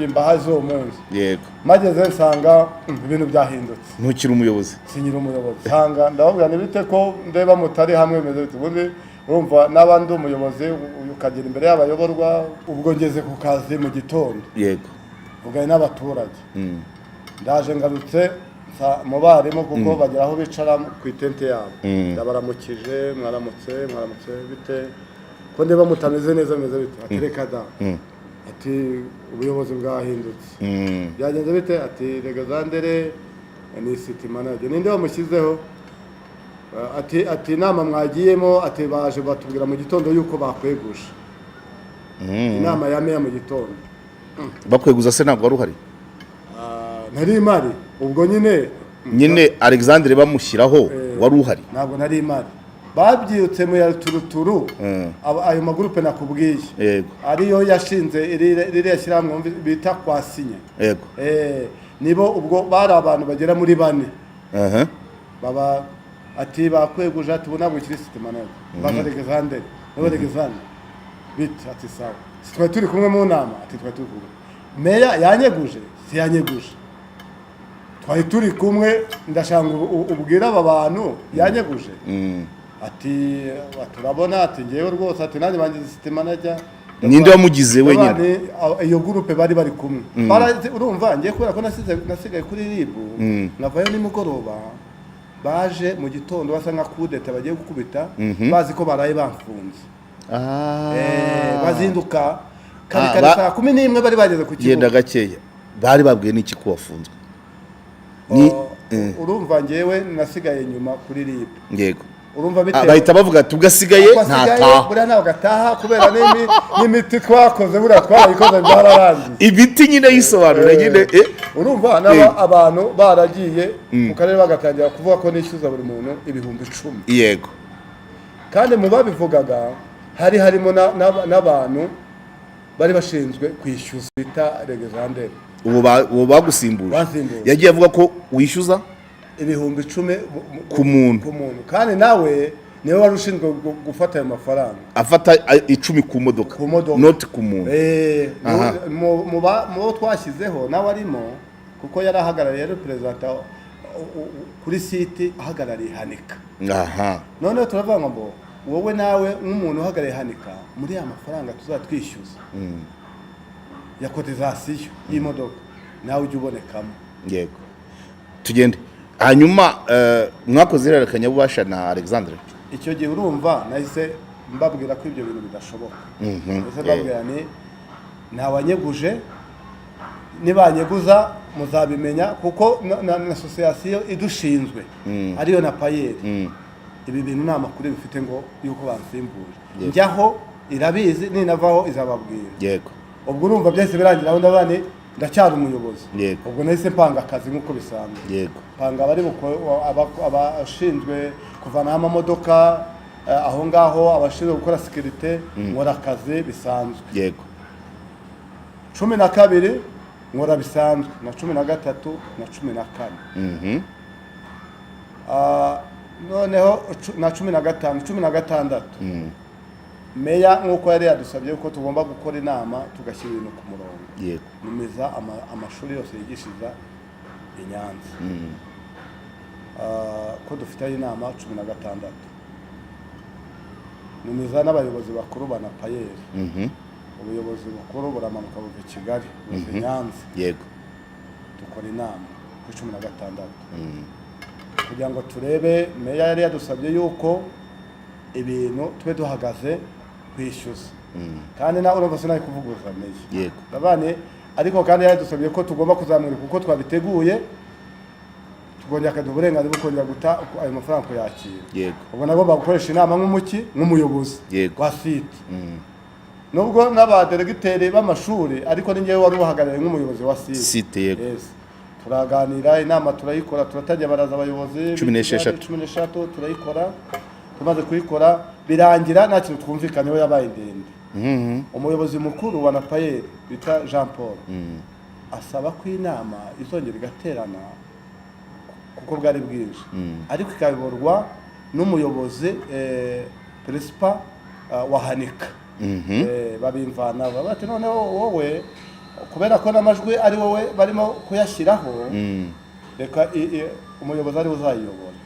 imbahazi uwo munsi yego mageze nsanga ibintu byahindutse ntukiri umuyobozi sinyira umuyobozi nsanga ndababwira nibite ko ndeba mutari hamwe meze bite ubundi urumva n'abandi umuyobozi ukagera imbere y'abayoborwa ubwo ngeze ku kazi mu gitondo yego uganye n'abaturage ndaje ngarutse mu barimu kuko bagera aho bicara ku itente yabo ndabaramukije mwaramutse bite ko ndeba mutameze neza meze bite ati reka da ati ubuyobozi bwahindutse byagenze bite ati Alexander ni city manager ninde wamushyizeho ati inama mwagiyemo ati baje batubwira mu gitondo yuko bakwegusha inama ya meya mu gitondo bakweguza se ntabwo wari uhari nari imari ubwo nyine Alexander bamushyiraho wari uhari ntabwo nari imari babyutse mu ya turuturu ayo magurupe nakubwiye yego ariyo yashinze ririya shyirahamwe bita kwa Sinya yego nibo ubwo bari abantu bagera muri 4 baba ati bakweguje ati ubona bukiri city manager baza Alexander bit ati sawa twari turi kumwe mu nama ati twari turi kumwe meya yanyeguje si yanyeguje twari turi kumwe ndashanga ubwira aba bantu yanyeguje ati turabona ati ngewe rwose ati nanjye bangize city manager ninde wamugize wenyine iyo groupe bari kumwe urumva ngiye kubera ko nasigaye kuri ribu navayo nimugoroba baje mu gitondo basa nka kudeta bagiye gukubita bazi ko baraye bamfunze bazinduka kare saa 11 bari bageze ku kibuga genda gakeya bari babwiye n'iki ko wafunzwe urumva ngewe nasigaye nyuma kuri ribu yego urumva bitewe bahita bavuga ati ubwasigaye ntataha buriya ntabwo gataha kubera n'imiti twakoze buriya twarayikoze byararangiye ibiti nyine yisobanura nyine urumva abantu baragiye mu karere bagatangira kuvuga ko nishyuza buri muntu 10,000. yego kandi mu babivugaga harimo n'abantu bari bashinzwe kwishyuza bita Alexander ubu bagusimbuje yagiye avuga ko wishyuza 10,000 ku muntu kandi nawe niwe wari ushinzwe gufata ayo mafaranga afata 10 ku modoka not ku muntu mu bo twashyizeho nawe arimo kuko yari ahagarariye representa kuri site ahagarariye Hanika noneho turavuga ngo wowe nawe nk'umuntu uhagarariye Hanika muri ya mafaranga tuzatwishyuza ya cotisation y'imodoka nawe ujye ubonekamo yego tugende hanyuma mwakoze irerekanya bubasha na Alexandre icyo gihe urumva nahise mbabwira ko ibyo bintu bidashoboka nahise mbabwira ntawanyeguje nibanyeguza muzabimenya kuko na association idushinzwe ariyo na payeri ibi bintu nta makuru bifite ngo yuko bansimbuje njyaho irabizi ninavaho izababwira yego ubwo urumva byose birangira aho ndabane ndacyari umuyobozi yego ubwo nahise mpanga akazi nk'uko bisanzwe yego panga abashinzwe kuvanaho amamodoka aho ngaho abashinzwe gukora security nkora akazi bisanzwe yego 12 nkora bisanzwe na 13 na 14 noneho na 15 meya nk'uko yari yadusabye ko tugomba gukora inama tugashyira ibintu ku murongo yego numiza amashuri yose yigishiriza i Nyanza ko dufite inama 16 numiza n'abayobozi bakuru bana payeri ubuyobozi bukuru buramanuka buva i Kigali buva Nyanza yego dukora inama ku 16 kugira ngo turebe meya yari yadusabye yuko ibintu tube duhagaze kwishyuza kandi nawe urumva sinari kuvuguza meya yego babane ariko kandi yadusabye ko tugomba kuzamura kuko twabiteguye tugomba akaduha uburenganzira bwo kongera guta ayo mafaranga kuyakira yego ubwo nagomba gukoresha inama nk'umuyobozi yego wa site nubwo n'abadelegiteri b'amashuri ariko ni njyewe wari uhagarariye nk'umuyobozi wa site yego turaganira inama turayikora turatangira baraza abayobozi 16 turayikora tumaze kuyikora birangira nta kintu twumvikanyeho yabaye ndende umuyobozi mukuru wa napayeri bita Jean Paul asaba ko inama izongera igaterana kuko bwari bwinshi ariko ikabiborwa n'umuyobozi principal wa Hanika babimvana bati noneho wowe kubera ko n'amajwi ari wowe barimo kuyashyiraho reka umuyobozi ari uzayiyobora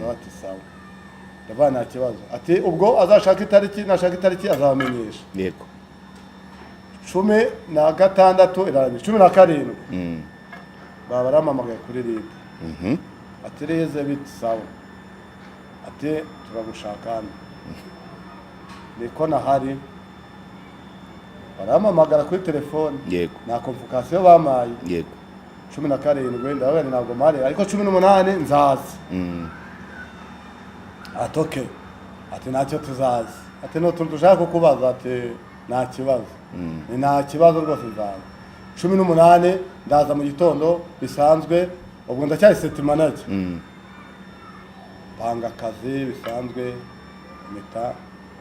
bati sawa ndabana kibazo ati ubwo azashaka itariki nashaka itariki azamenyesha yego 16 irangiye 17 baba baramamagaye kuri RIB ati reze biti sawa ati turagushaka niko nahari baramamagara kuri telefone yego na convocation bamaye yego 17 ndabona ntabwo mari ariko 18 nzaza atoke ati ntacyo tuzazi ati no dushaka kukubaza ati nta kibazo ni nta kibazo rwose nzaza 18 ndaza mu gitondo bisanzwe ubwo ndacyari set manager panga akazi bisanzwe meta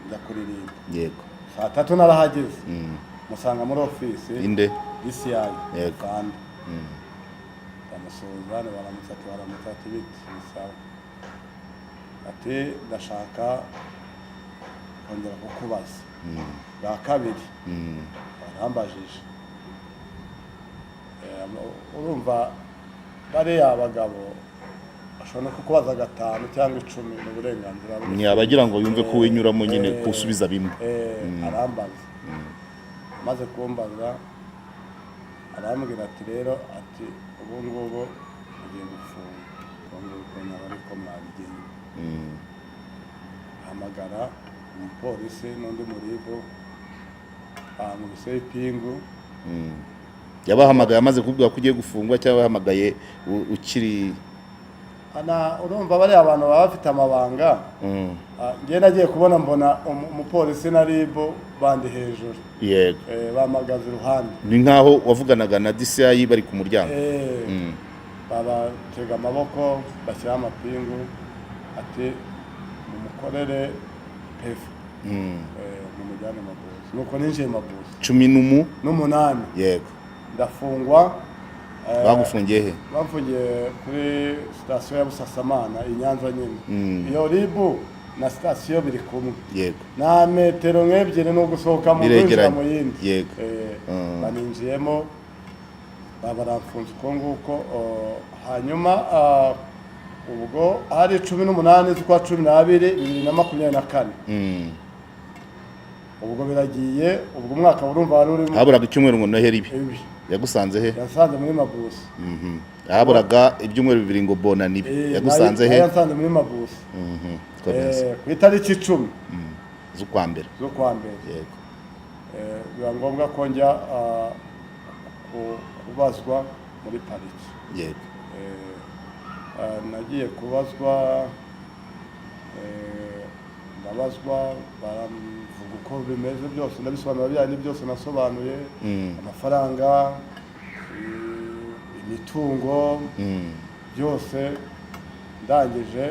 njya kuririmba yego saa 3 narahageze musanga muri office inde DCI yego kandi bamusuzane baramutsa ati biti bisawa ati ndashaka kongera kukubaza bwa kabiri barambajije urumva bariya abagabo ashobora no kukubaza 5 cyangwa 10 mu burenganzira bwe. ni abagira ngo yumve ko winyuramo nyine kusubiza bimwe. Arambaza maze kumbaza arambwira ati rero ati ubu ngubu ugiye gufunga ngo ariko mwabigenye. Hamagara umupolisi n'undi murivo mu bisepingu. Yabahamagaye amaze kubwira ko ugiye gufungwa cyangwa yahamagaye ukiri urumva bari abantu baba bafite amabanga. Ngiye nagiye kubona mbona umupolisi na ribo bandi hejuru. Yego. Bamagaze iruhande. Ni nkaho wavuganaga na DCI bari ku muryango. Babatega amaboko bashyira amapingu ati mumukorere pefu. Mumujyane Mabuzi. Nuko ninjiye Mabuzi. 18. Yego. Ndafungwa. Bagufungiye he? Bafungiye kuri sitasiyo ya Busasamana i Nyanza nyine. Iyo ribu na sitasiyo biri kumwe. Yego. Na metero nk'ebyiri no gusohoka mu kwinjira mu yindi. Yego. Baninjiyemo baramfunze uko nguko. Hanyuma ubwo hari 18 z'ukwa 12 2024. Ubwo biragiye ubwo umwaka urumva wari urimo haburaga icyumweru ngo noheri ibi yagusanze he? Yasanze muri Mabuzi. Haburaga ibyumweru 2 ngo bona nibi yagusanze he? Yasanze muri Mabuzi. Ku itariki 10 z'ukwa mbere. Yego. Biba ngombwa ko njya kubazwa muri pariki. Yego. Nagiye kubazwa ndabazwa baramvuga uko bimeze byose ndabisobanura byane byose nasobanuye. Amafaranga, imitungo byose ndangije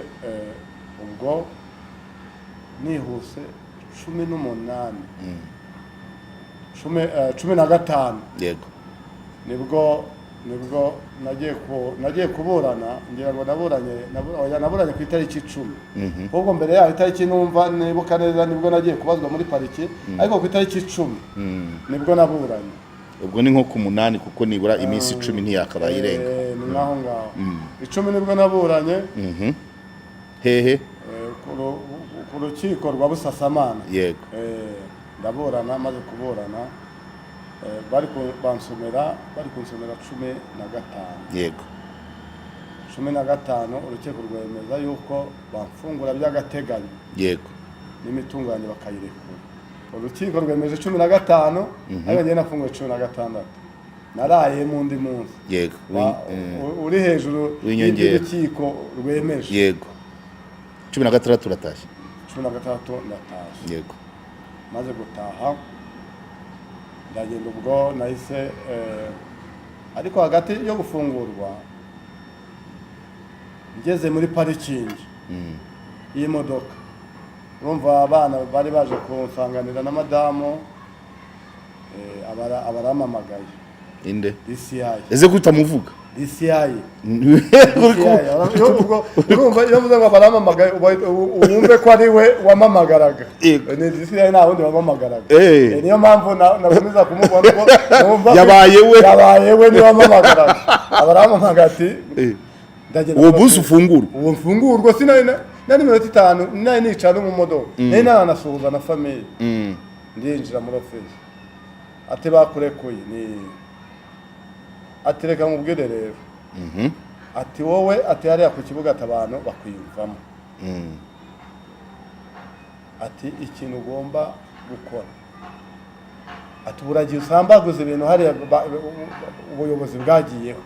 ubwo nihuse 18 15. Yego. Nibwo nagiye kuburana ngira ngo naburanye ku itariki 10. Ubwo mbere yaho itariki numva nibuka neza nibwo nagiye kubazwa muri pariki ariko ku itariki 10 nibwo naburanye. Ubwo ni nko ku 8 kuko nibura iminsi 10 ntiyakabaye irenga. Ni naho ngaho. 10 nibwo naburanye. Hehe? Ku rukiko rwa Busasamana. Yego. Ndaburana maze kuburana bari kunsomera 15. Yego. 15 urukiko rwemeza yuko bamfungura by'agateganyo. Yego. N'imitungo yanjye bakayirekura. Urukiko rwemeje 15 ariko njye nafunguye 16. Naraye mu ndi munsi. Yego. Uri hejuru y'urukiko rwemeje. Yego. 16 turatashye. 16 ndatashye. Yego. Maze gutaha ndagenda ubwo nahise ariko hagati yo gufungurwa ngeze muri parikingi y'imodoka. Urumva abana bari baje kunsanganira na madamu abaramamagaye. Inde? DCI. Eze kutamuvuga? DCI. Urumva iyo mvuze ngo baramamagaye wumve ko ari we wamamagaraga. Ni DCI nta wundi wamamagaraga. Niyo mpamvu nakomeza kumubona ko yabaye we ni wamamagaraga. Abaramamagaye ati ndagenda uwo busi ufungurwa. Uwo mfungurwa nari minota 5 nari nicara mu modoka. Nari nanasuhuza na famille. Ndinjira muri office. Ati bakurekuye ni ati reka nkubwire rero. Ati wowe ati hariya ku kibuga abantu bakwiyumvamo. Ati ikintu ugomba gukora ati buragiye usambaguza ibintu hariya ubuyobozi bwagiyeho.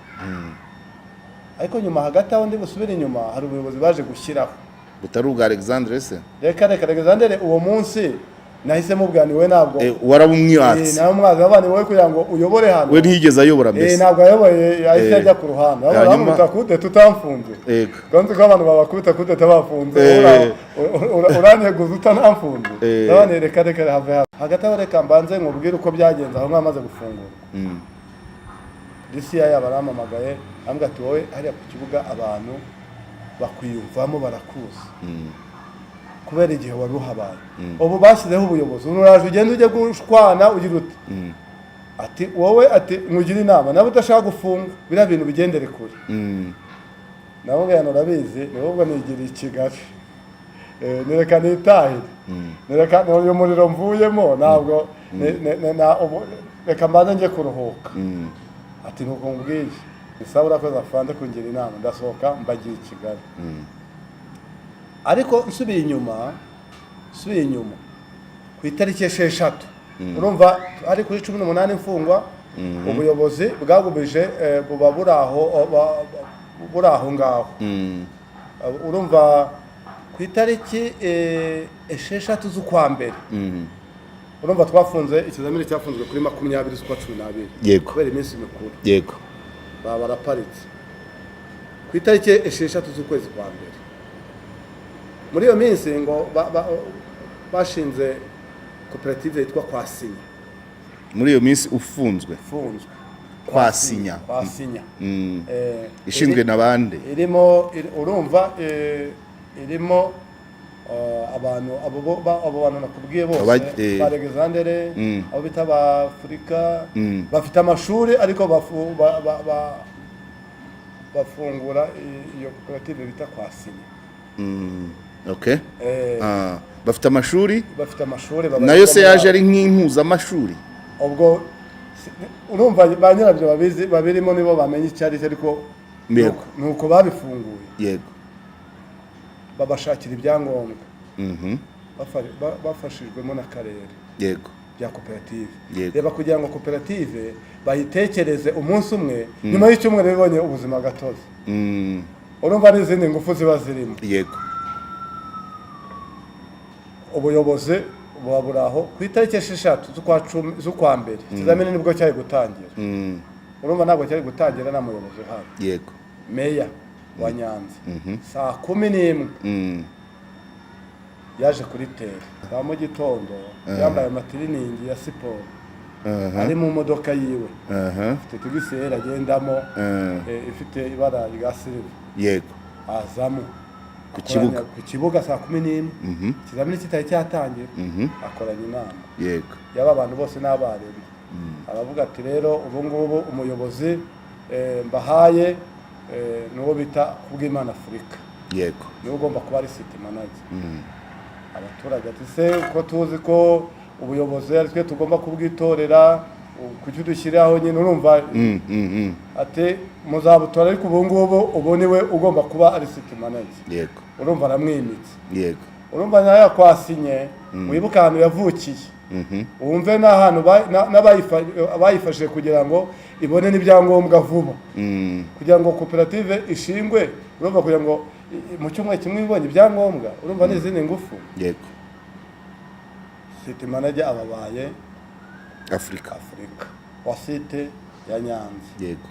Ariko nyuma hagati aho ndi busubire inyuma hari ubuyobozi baje gushyiraho butari ubwa Alexandre se. Reka Alexandre uwo munsi nahise mubwaniwe ntabwo warabumwatse. Nawe mwaza abana wowe kugira ngo uyobore hano. We ntiyigeze ayobora mbese. Ntabwo ayoboye yahise ajya ku ruhande. Abamwita kude tutamfunze. Kandi ko abantu babakubita kude tabafunze. Uranyeguza utanamfunze. Nabane reka have hagati aho reka mbanze nkubwire uko byagenze aho mwamaze gufungura. DCI abaramamagaye ambwa ati wowe hariya ku kibuga abantu bakwiyumvamo barakuza. Kubera igihe wari uhabaye. Ubu bashyizeho ubuyobozi uraje ugenda ujye gushwana ugira uti. Ati wowe ati nkugira inama nawe udashaka gufunga bira bintu bigendere kure. namubwiye urabizi ni wowe nigiriye i Kigali nereka nitahire nereka uyu muriro mvuyemo ntabwo reka mbanze njye kuruhuka ati nuko mbwiye isaba urakoze afande kungira inama ndasohoka mbagiye i Kigali ariko nsubiye inyuma ku itariki 6 urumva ari kuri 18 imfungwa ubuyobozi bwagumije buba buraho ngaho urumva ku itariki 6 z'ukwa mbere urumva twafunze ikizamini cyafunzwe kuri 20 z'ukwa 12 yego kubera iminsi mikuru yego baba baraparitse ku itariki 6 z'ukwezi kwa mbere muri iyo minsi ngo bashinze koperative yitwa Kwasinya muri iyo minsi ufunzwe Kwasinya ishinzwe nabande irimo urumva irimo abantu abo bantu nakubwiye bose ba Alexandre abo bita ba Afrika bafite amashuri ariko bafungura iyo koperative bita Kwasinya okay bafite amashuri nayo se yaje ari nk'impuzamashuri ubwo urumva ba nyirabyo babirimo nibo bamenye icyari ariko nuko babifunguye yego babashakira ibyangombwa bafashijwemo n'akarere yego bya koperative Yego. reba kugira ngo koperative bayitekereze umunsi umwe nyuma y'icyumweru bibonye ubuzima gatozi urumva n'izindi ngufu ziba zirimo yego ubuyobozi buba buraho ku itariki 6 z'ukwa mbere ikizamini nibwo cyari gutangira urumva ntabwo cyari gutangira na muyobozi hano yego meya wa Nyanza saa 11 yaje kuri tere za mu gitondo yambaye amatiriningi ya siporo ari mu modoka yiwe ifite tugisera agendamo ifite ibara rya silver yego azamo ku kibuga saa 11 ikizamini kitari cyatangira akoranye inama yego yaba abantu bose n'abarimu aravuga ati rero ubu ngubu umuyobozi mbahaye nuwo bita Kubwimana Afrika yego niwe ugomba kuba ari city manager abaturage ati se uko tuzi ko ubuyobozi ari twe tugomba kubwitorera kuki dushyiraho nyine urumva ati muzabutora ariko ubu ngubu ubu niwe ugomba kuba ari city manager yego urumva aramwimitse yego urumva nayo Kwasinye wibuka ahantu yavukiye wumve n'ahantu bayifashije kugira ngo ibone n'ibyangombwa vuba kugira ngo koperative ishingwe urumva kugira ngo mu cyumweru kimwe ibonye ibyangombwa urumva n'izindi ngufu yego city manager ababaye Afrika wa city ya Nyanza yego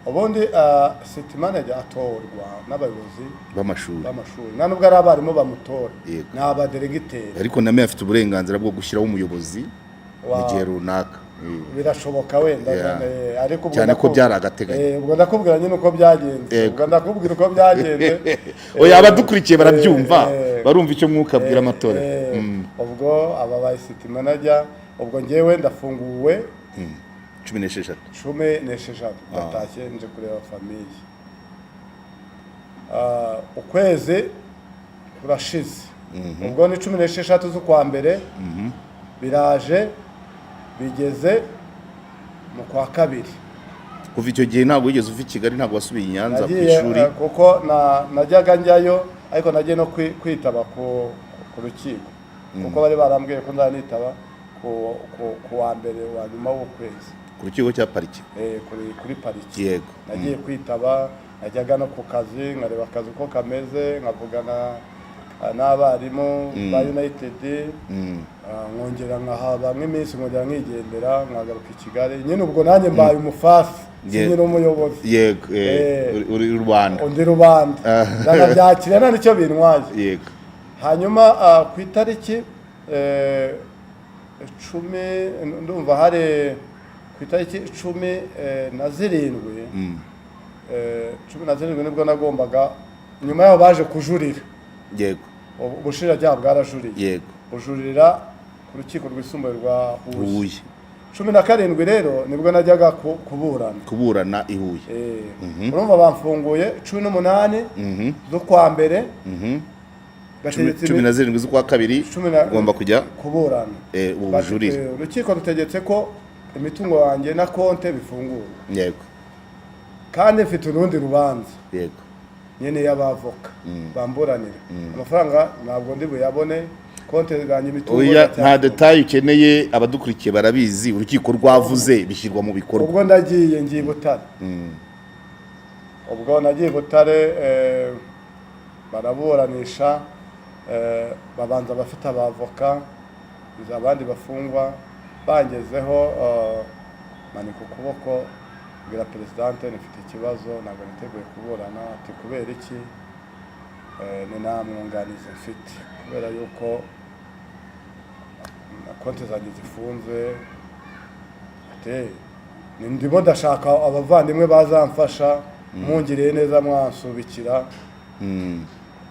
ubundi city manager atorwa n'abayobozi b'amashuri nta nubwo ari abarimu bamutora Yego. ni abadelegiteri ariko name afite uburenganzira bwo gushyiraho umuyobozi mu gihe runaka birashoboka wenda ariko cyane ko byari agateganyo ubwo ndakubwira nyine uko byagenze ubwo ndakubwira uko byagenze oya abadukurikiye barabyumva barumva icyo mwuka abwira amatora ubwo ababaye city manager ubwo ngewe ndafunguwe 16 ndatashye nje kureba famiye ukwezi kurashize ubwo ni 16 z'ukwa mbere biraje bigeze mu kwa kabiri kuva icyo gihe ntabwo wigeze uva i Kigali ntabwo wasubiye i Nyanza ku ishuri kuko najyaga njyayo ariko nagiye no kwitaba ku rukiko kuko bari barambwiye ko nzanitaba ku wa mbere wa nyuma w'ukwezi ku rukiko cya pariki kuri pariki yego nagiye kwitaba najyaga no ku kazi nkareba akazi uko kameze nkavugana n'abarimu ba United nkongera nkahaba nk'iminsi nkongera nkigendera nkagaruka i Kigali nyine ubwo nanjye mbaye umufasi nyine umuyobozi yego uri Rwanda undi rubanda ndanabyakira nta nicyo bintwaye yego hanyuma ku itariki 10 ndumva hari ku itariki 17 nibwo nagombaga nyuma yaho baje kujurira yego ubushinjacyaha bwarajuriye yego bujurira ku rukiko rwisumbuye rwa Huye 17 rero nibwo najyaga kuburana i Huye. urumva bamfunguye 18 z'ukwa mbere, 17 z'ukwa kabiri ugomba kujya kuburana ubujurire. urukiko rutegetse ko imitungo yanjye na konte bifungura. Yego. kandi mfite urundi rubanza Yego. nyene y'abavoka bamburanira. amafaranga ntabwo ndi buyabone, konte zanjye imitungo. Oya, nta detail ukeneye, abadukurikiye barabizi, urukiko rwavuze bishyirwa mu bikorwa. ubwo ndagiye ngiye Butare. ubwo nagiye Butare, baraburanisha, babanza bafite abavoka, abandi bafungwa, bangezeho manika ukuboko, bwira presidente nifite ikibazo, ntabwo niteguye kuburana. ati kubera iki? ni nta mwunganizi mfite, kubera yuko konti zanjye zifunze. ati ndimo ndashaka abavandimwe bazamfasha, mungiriye neza mwansubikira,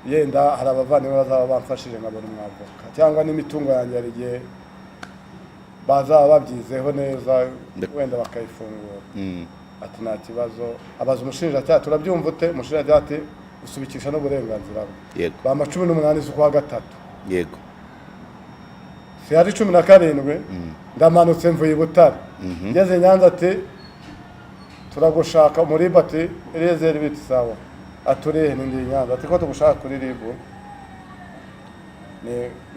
yenda hari abavandimwe bazaba bamfashije nkabona umwavoka, cyangwa n'imitungo yanjye hari igihe bazaba babyizeho neza wenda bakayifungura. ati nta kibazo. abaza umushinjacyaha, turabyumva ute? umushinjacyaha ati usubikisha n'uburenganzira bwe. Yego. bamba 18 z'ukwa gatatu. Yego. si hari 17 ndamanutse mvuye i Butare. ngeze Nyanza ati turagushaka muri bati Eliezer biti sawa. aturihe ndi Nyanza. ati ko tugushaka kuri ribu.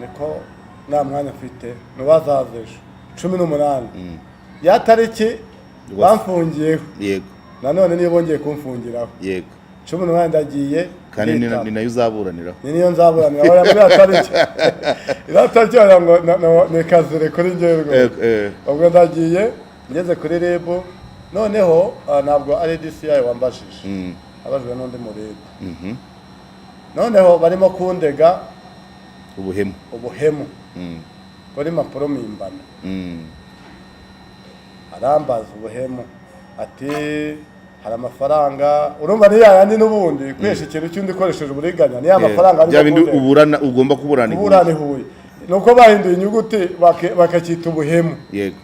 niko nta mwanya mfite, nubazazeje 18 ya tariki bamfungiyeho. Yego. nanone niyo bongeye kumfungiraho. Yego. 18 ndagiye, kandi ni nayo uzaburaniraho. niyo nzaburanira. oya muri atariki iratariki ngo ni kazire kuri njyewe. ubwo ndagiye ngeze kuri rebu. noneho ntabwo ari DCI wambashije, abajwe n'undi mu rebu. noneho barimo kundega ubuhemu kuri impapuro mpimbano. arambaza ubuhemu, ati hari amafaranga, urumva ni yayandi n'ubundi kwesha ikintu cy'undi ukoresheje uburiganya, ni ya mafaranga bya bindi ugomba kuburana i Huye. nuko bahinduye inyuguti bakacyita ubuhemu.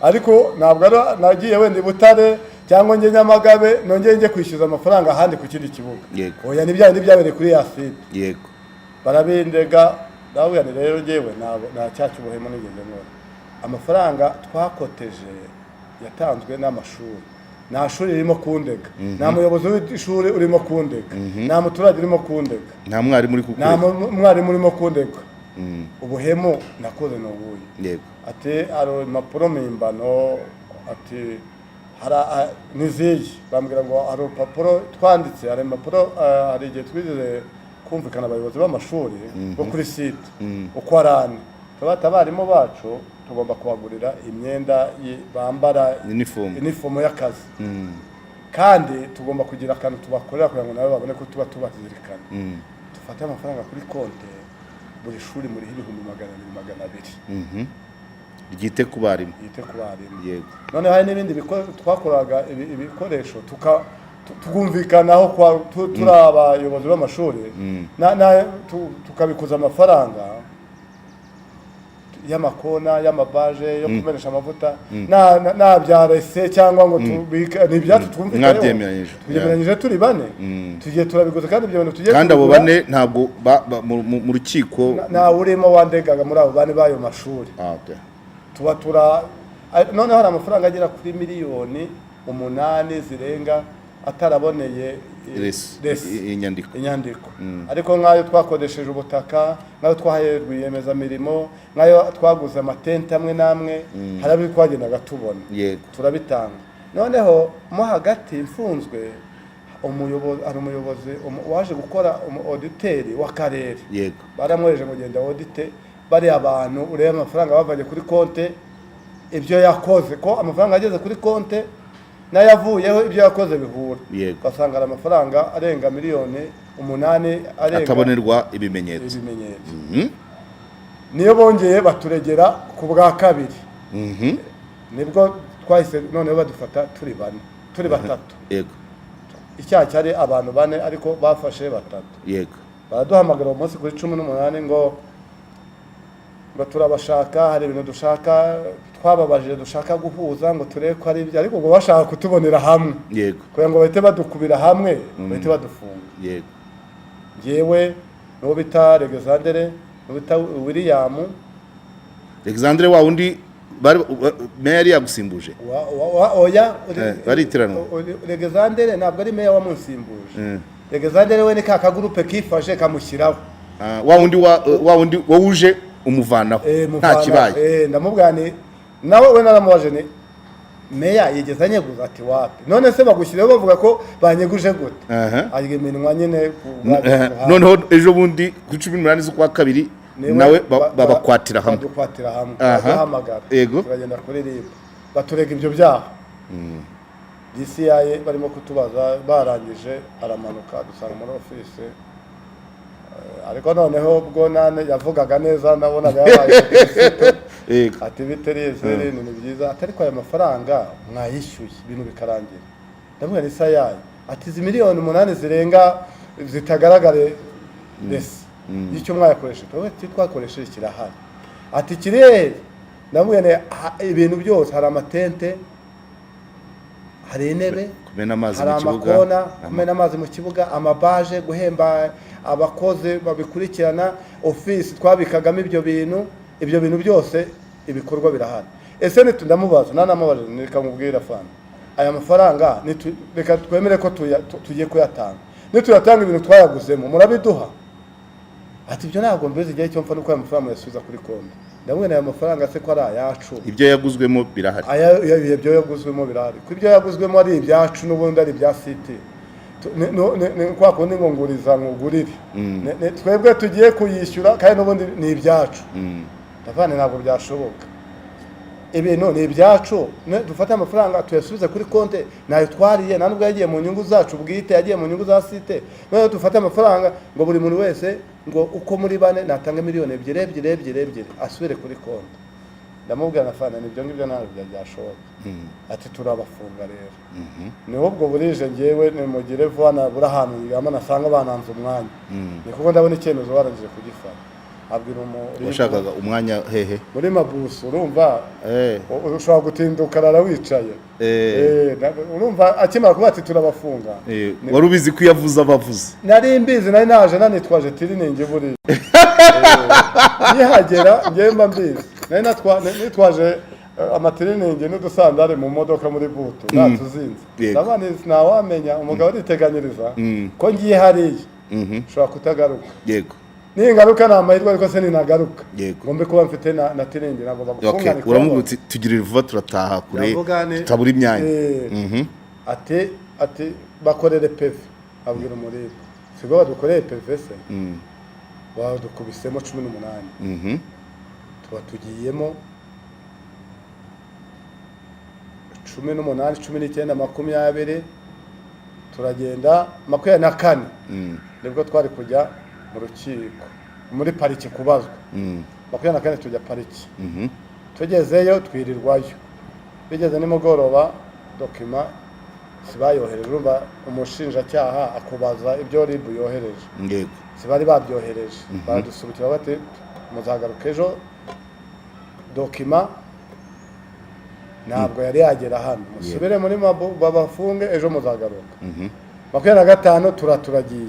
ariko ntabwo nagiye wenda i Butare cyangwa njye Nyamagabe nongeye njye kwishyuza amafaranga ahandi ku kindi kibuga. oya, ni byabereye kuri ya site. Yego. barabindega, ndavuga ni rero njyewe nta cyacu ubuhemu nigeze nkora. amafaranga twakoteje yatanzwe n'amashuri, nta shuri ririmo kundega, nta muyobozi w'ishuri urimo kundega, nta muturage urimo kundega, nta mwarimu urimo kundega. ubuhemu nakoze ni ubuye. Yego. ati hari impapuro mpimbano, ati niziyi, bambwira ngo hari urupapuro twanditse, hari impapuro, hari igihe twigeze kumvikana abayobozi b'amashuri bo kuri site uko arane, tubata abarimu bacu tugomba kubagurira imyenda bambara, inifomo y'akazi, kandi tugomba kugira akantu tubakorera kugira ngo nabo babone ko tuba tubazirikana. dufate amafaranga kuri konte, buri shuri muri 200-200 ryite ku barimu. Yego. none hari n'ibindi twakoraga ibikoresho tugumvikanaho turi abayobozi b'amashuri, tukabikuza amafaranga y'amakona, y'amabaje yo kumenesha amavuta, na bya rese cyangwa ngo tubika ni byacu twumvikanye. Twebyemeranyije turi bane, tugiye turabiguza, kandi ibyo bintu tugiye, kandi abo bane ntabwo mu rukiko na urimo wandegaga muri abo bane bayo mashuri. tuba noneho hari amafaranga agera kuri miliyoni 8 zirenga ataraboneye inyandiko. ariko nk'ayo twakodesheje ubutaka, nk'ayo twahaye rwiyemezamirimo, nk'ayo twaguze amatente amwe n'amwe, hari abiri twagendaga tubona, turabitanga. noneho mo hagati mfunzwe, hari umuyobozi waje gukora auditeri w'akarere, baramwereje ngo genda audite bari abantu, urebe amafaranga bavanye kuri konte, ibyo yakoze, ko amafaranga ageze kuri konte n'ayavuyeho ibyo yakoze bihura. basanga ari amafaranga arenga miliyoni 8 atabonerwa ibimenyetso. niyo bongeye baturegera ku bwa kabiri, nibwo twahise noneho badufata turi batatu. icyaha cyari abantu 4 ariko bafashe 3. baraduhamagara umunsi kuri 18 ngo ngo turabashaka hari ibintu dushaka twababajije dushaka guhuza ngo turebe ko ari ibyo ariko ngo bashaka kutubonera hamwe yego kugira ngo bahite badukubira hamwe bahite badufunga yego yewe n'uwo bita Alexandre n'uwo bita William Alexandre wa undi meya yari yagusimbuje oya baritiranwa Alexandre ntabwo ari meya wamunsimbuje Alexandre we ni ka kagurupe kifashe kamushyiraho wa undi wuje umuvanaho nta kibaye ndamubwani nawe we naramubaje ni meya yigeze anyeguza ati wapi none se bagushyiraho bavuga ko banyeguje gute ayiga iminwa nyine noneho ejo bundi ku 18 z'ukwa kabiri nawe babakwatira hamwe bahamagara turagenda kuri RIB baturega ibyo byaha DCI barimo kutubaza barangije aramanuka dusanga muri office ariko noneho ubwo nane yavugaga neza nabonaga yabaye ati bitereze ni byiza atari kwa amafaranga mwayishyuye ibintu bikarangira ndamwe nisa yayo ati izi miliyoni 8 zirenga zitagaragare desi icyo mwayakoresheje wowe twakoresheje kirahari ati kirere ndamwe ibintu byose hari amatente hari intebe hari amakona kumena amazi mu kibuga amabaje guhemba abakozi babikurikirana office twabikagamo ibyo bintu byose ibikorwa birahari ese ndamubaza nanamubaje nikamubwira fana aya mafaranga reka twemere ko tugiye kuyatanga nituyatanga ibintu twayaguzemo murabiduha ati ibyo ntabwo mbizi igihe cyo mfa nuko aya mafaranga yasubiza kuri konti ndamwe aya mafaranga se ko ari ayacu ibyo yaguzwemo birahari ibyo yaguzwemo birahari ko ibyo yaguzwemo ari ibyacu n'ubundi ari ibya site kwa kundi ngo nguriza ngurire twebwe tugiye kuyishyura kandi n'ubundi ni ibyacu ndavane ntabwo byashoboka ibintu ni ibyacu dufate amafaranga tuyasubize kuri konti nayo twariye nta nubwo yagiye mu nyungu zacu bwite yagiye mu nyungu za site noneho dufate amafaranga ngo buri muntu wese ngo uko muri bane natanga miliyoni ebyiri asubire kuri konti ndamubwira nafana nibyo ngibyo ntabwo byashoboka ati turabafunga rero niho ubwo burije ngewe nimugire vuba nabura ahantu yigama nasanga bananze umwanya ni kuko ndabona icyemezo barangije kugifata abwira washakaga umwanya hehe muri mabuso urumva ushobora gutinduka arara wicaye urumva akimara kuba ati turabafunga wari ubizi ko yavuze abavuze nari mbizi nari naje nanitwaje tiriningi buriya nihagera ngemba mbizi nari nitwaje amatiriningi n'udusandare mu modoka muri buto natuzinze ndabana ntawamenya umugabo ariteganyiriza ko ngiye hariya ushobora kutagaruka yego ningaruka na amahirwe ariko se ninagaruka ngombe kuba mfite na tiringi nabo bagufungana uramubutse tugirira vuba turataha kure tutabura imyanya ati bakorere PV abwira umuriro sigo badukoreye PV se badukubisemo 18 tuba tugiyemo 18 19 20 turagenda 24 nibwo twari kujya mu rukiko muri pariki kubazwa 24 tujya pariki tugezeyo twirirwayo bigeze nimugoroba dokima sibayohereje urumva umushinjacyaha akubaza ibyo RIB yohereje yego sibari babyohereje badusubikira bate muzagaruka ejo dokima ntabwo yari yagera hano musubire muri babafunge ejo muzagaruka 25 turagiye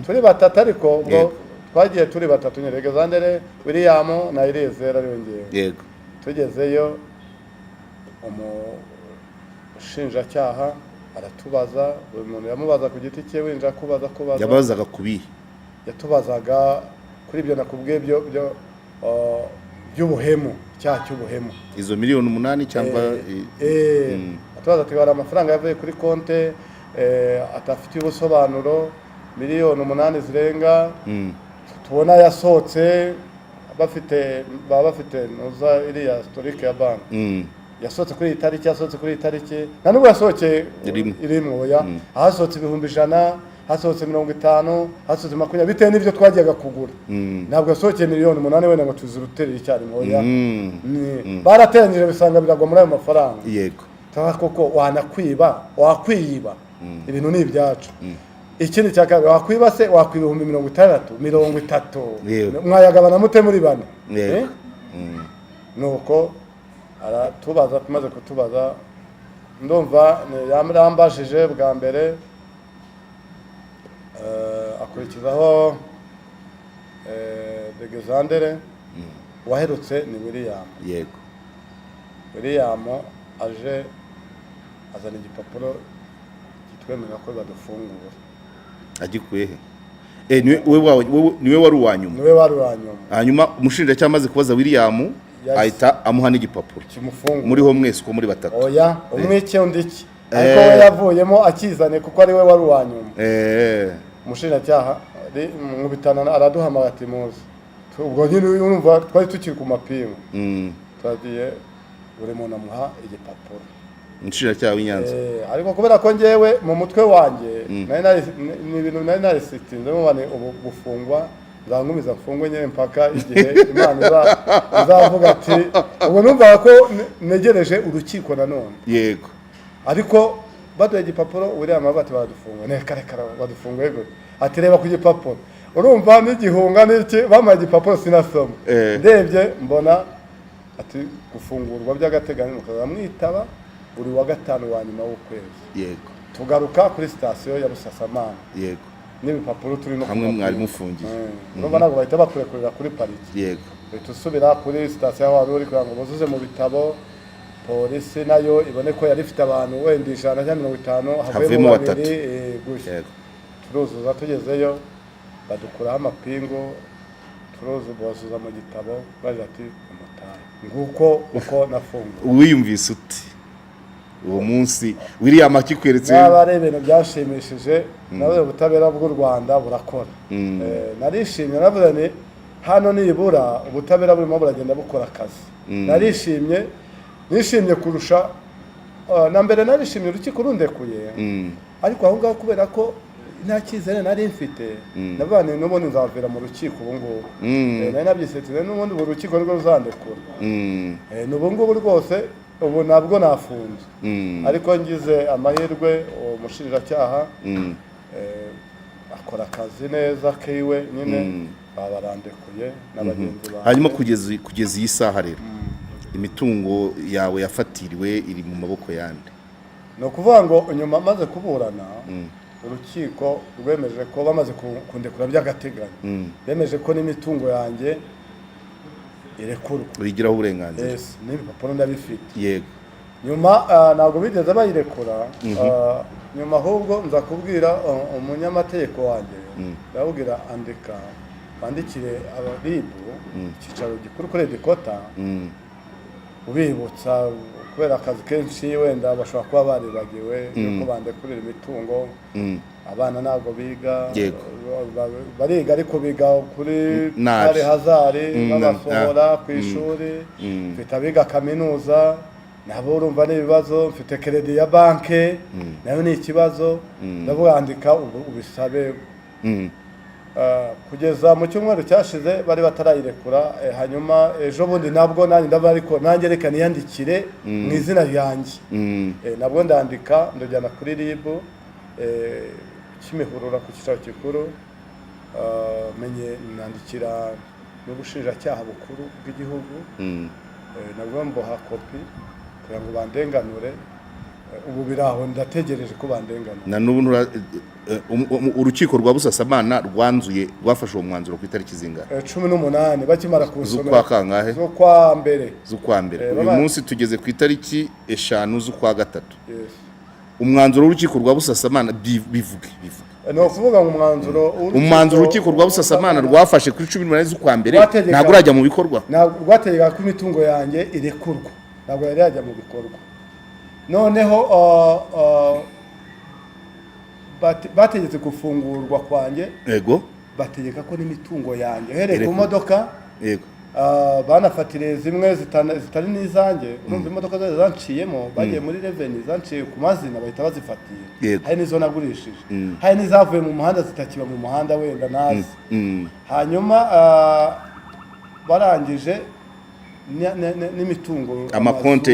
turi batatu ariko ubwo twagiye turi batatu nyine Alexandre William na Eliezer ari wongeye yego tugezeyo umushinjacyaha aratubaza buri muntu yamubaza ku giti cye winja kubaza yabazaga kubihe yatubazaga kuri ibyo nakubwiye byo by'ubuhemu cy'ubuhemu izo miliyoni 8 cyangwa atubaza ati hari amafaranga yavuye kuri konte atafitiye ubusobanuro miliyoni 8 zirenga tubona yasohotse baba bafite noza iriya historique ya bank yasohotse kuri itariki nta nubwo yasohokeye irimwo ya hasohotse 100 hasohotse 50 hasohotse 20 bitewe n'ibyo twajyaga kugura ntabwo yasohokeye miliyoni 8 wenda ngo tuzirutere icyarimo oya barateranyije bisanga biragwa muri ayo mafaranga yego koko wakwiyiba ibintu ni ibyacu ikindi cyaka wakwiba se wakwiba 60 30 mwayagabana mute muri bane nuko aratubaza, tumaze kutubaza ndumva yambajije bwa mbere, akurikizaho Degezandere, waherutse ni William. Yego. William aje azana igipapuro kitwemerera ko badufungura. Agikuye he? Niwe wari uwanyuma. Niwe wari uwanyuma. Hanyuma umushinjacyaha amaze kubaza William ahita amuha n'igipapuro. Kimufungura. Muriho mwese uko muri batatu. Oya, umwe iki undi iki. Ariko we yavuyemo akizane kuko ari we wari uwanyuma. Umushinjacyaha mu bitana araduhamagara ati muzi. Ubwo nyine urumva twari tukiri ku mapingu. Twagiye buri muntu amuha igipapuro. Umushinjacyaha w'Inyanza. Ariko kubera ko ngewe mu mutwe wanjye ni ibintu nari narisitinzemo bane ubu gufungwa, nzangumiza mfungwe nyine mpaka igihe Imana izavuga ati ubwo numva ko negereje urukiko nanone. Yego. Ariko baduye igipapuro William bati badufunga, reka badufunga gute, ati reba ku gipapuro, urumva n'igihunga n'iki, bamaye igipapuro sinasoma, ndebye mbona ati gufungurwa by'agateganyo, mukazamwitaba buri wa gatanu wa nyuma w'ukwezi. Yego. Tugaruka kuri sitasiyo ya Busasamana. Yego. N'ibipapuro turi no hamwe mwari mufungiye. Urumva ntabwo bahita bakurekurira kuri pariki. Yego. Tusubira kuri sitasiyo aho wari uri kugira ngo buzuze mu bitabo, polisi nayo ibone ko yari ifite abantu wenda 150, havuyemo 2 gutya. Turuzuza, tugezeyo badukuraho amapingu, turuzuza mu gitabo, baje ati umutahe nguko uko nafunguye. Wiyumvise uti uwo munsi William akikweretse? Naba ari ibintu byashimishije, nawe ubutabera bw'u Rwanda burakora. Narishimye, navuze ni hano nibura ubutabera burimo buragenda bukora akazi. Narishimye, nishimye kurusha na mbere, narishimye urukiko rundekuye. Ariko aho ngaho kubera ko nta cyizere nari mfite, nabane n'ubundi nzavira mu rukiko ubu ngubu. Nari nabyisetize n'ubundi ubu rukiko rwo ruzandekura. N'ubu ngubu rwose ubu nabwo nafunze. Ariko ngize amahirwe umushinjacyaha akora akazi neza kiwe nyine, babarandekuye n'abagenzi bawe. Hanyuma kugeza iyi saha rero imitungo yawe yafatiriwe iri mu maboko yande? No kuvuga ngo nyuma maze kuburana, urukiko rwemeje ko bamaze kundekura by'agateganyo, bemeje ko n'imitungo yanjye irekurwa, urigiraho uburenganzira. Yes, n'ibipapuro ndabifite. Yego. Nyuma ntabwo bigeze bayirekura, nyuma ahubwo nza kubwira umunyamategeko wanjye, ndabwira andika bandikire abaribu icyicaro gikuru kuri Dekota, ubibutsa kubera akazi kenshi wenda bashobora kuba baribagiwe yuko bandekurira imitungo. Abana ntabwo biga, bariga ariko biga kuri Kare Hazari babasohora ku ishuri. Mfite abiga kaminuza, nabo urumva n'ibibazo. Mfite kredi ya banke, nayo ni ikibazo. Ndavuga andika ubisabe. Kugeza mu cyumweru cyashize bari batarayirekura. Hanyuma ejo bundi nabwo nanjye ndaba ariko nanjye reka niyandikire mu izina ryanjye. Nabwo ndandika, ndajyana kuri RIB Kimihurura ku cyicaro gikuru, menye nandikira n'ubushinjacyaha bukuru bw'igihugu, nabwo mboha kopi kugira ngo bandenganure. Ubu biraho ndategereje ko bandenganura. Na n'ubu urukiko rwa Busasamana rwafashe uwo mwanzuro ku itariki zingahe? 18 bakimara kunsomera. Z'ukwa kangahe? Z'ukwa mbere. Uyu munsi tugeze ku itariki 5 z'ukwa gatatu. Yes. Umwanzuro w'urukiko rwa Busasamana bivuge. No kuvuga ngo umwanzuro urukiko rwa Busasamana rwafashe kuri 18 z'ukwa mbere ntabwo urajya mu bikorwa. Ntabwo rwategeka ko imitungo yanjye irekurwa, ntabwo yari yajya mu bikorwa. Noneho bategetse gufungurwa kwanjye. Yego. Bategeka ko n'imitungo yanjye hereye ku modoka. Yego. Banafatire zimwe zitari n'izanjye. Urumva imodoka zose zanciyemo, bagiye muri revenue zanciye ku mazina bahita bazifatira. Hari n'izo nagurishije, hari n'izavuye mu muhanda zitakiba mu muhanda wenda nazi. Hanyuma barangije n'imitungo, amakonte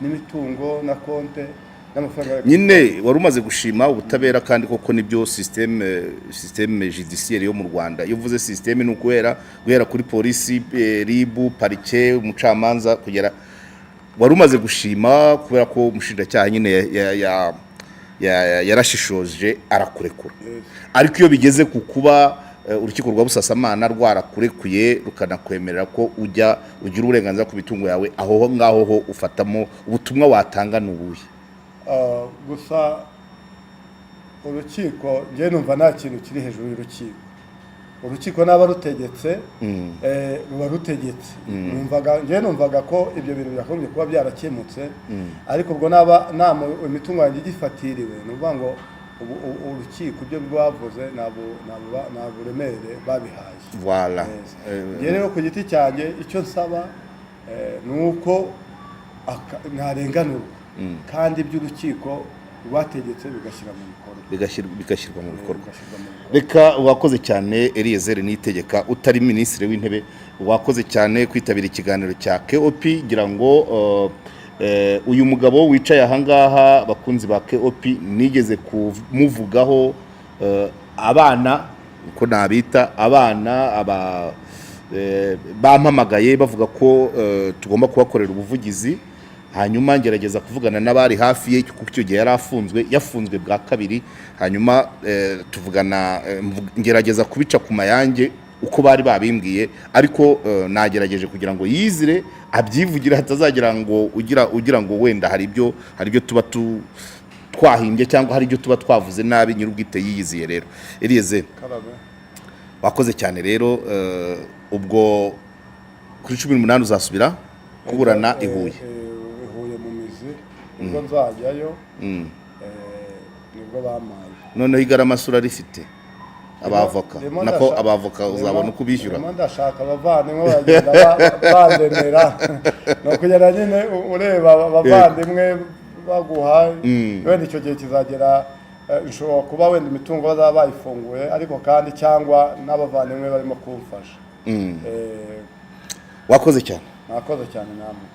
n'imitungo na konte, n'amafaranga nyine wari umaze gushima ubutabera kandi koko nibyo systeme judiciaire yo mu Rwanda. Iyo uvuze systeme ni ukuhera kuri polisi, ribu, parike, umucamanza kugera. Wari umaze gushima kubera ko umushinjacyaha nyine yarashishoje arakurekura. Ariko iyo bigeze ku kuba urukiko rwa Busasamana rwarakurekuye rukanakwemerera ko ugira uburenganzira ku mitungo yawe, aho ngaho ho ufatamo ubutumwa watanga n'ubuye? Gusa urukiko njye numva nta kintu kiri hejuru y'urukiko. Urukiko naba rutegetse ruba rutegetse. Numvaga ko ibyo bintu byakomeje kuba byarakemutse, ariko ubwo naba imitungo yanjye igifatiriwe nuvuga ngo urukiko ibyo rwavuze nta buremere babihaye. Voilà. Njye rero ku giti cyanjye icyo nsaba ni uko ntarenganurwa kandi iby'urukiko rwategetse bigashyirwa mu bikorwa. Reka wakoze cyane Eliezer Niyitegeka, utari minisitiri w'intebe, wakoze cyane kwitabira ikiganiro cya KOP. Ngira ngo uyu mugabo wicaye ahangaha bakunzi ba KOP nigeze kumuvugaho, abana uko nabita abana bampamagaye bavuga ko tugomba kubakorera ubuvugizi, hanyuma ngerageza kuvugana n'abari hafi ye kuko icyo gihe yafunzwe bwa kabiri, hanyuma tuvugana, ngerageza kubica ku mayange uko bari babimbwiye, ariko nagerageje kugira ngo yizire abyivugira, hatazagira ngo ugira ngo wenda hari ibyo tuba twahimbye cyangwa hari ibyo tuba twavuze nabi nyir'ubwite yiyiziye. Rero Eliezer wakoze cyane rero, ubwo kuri 18 uzasubira kuburana i Huye mu mizi, ubwo nzajyayo nibwo bamaye. Noneho igaramasura rifite abavoka nako abavoka uzabona uko bishyura. Ndashaka abavandimwe bagenda bandemera no kugera nyine ureba abavandimwe baguha, wenda icyo gihe kizagera nshobora kuba wenda imitungo bazaba bayifunguye, ariko kandi cyangwa n'abavandimwe barimo kumfasha. Wakoze cyane. Nakoze cyane namwe.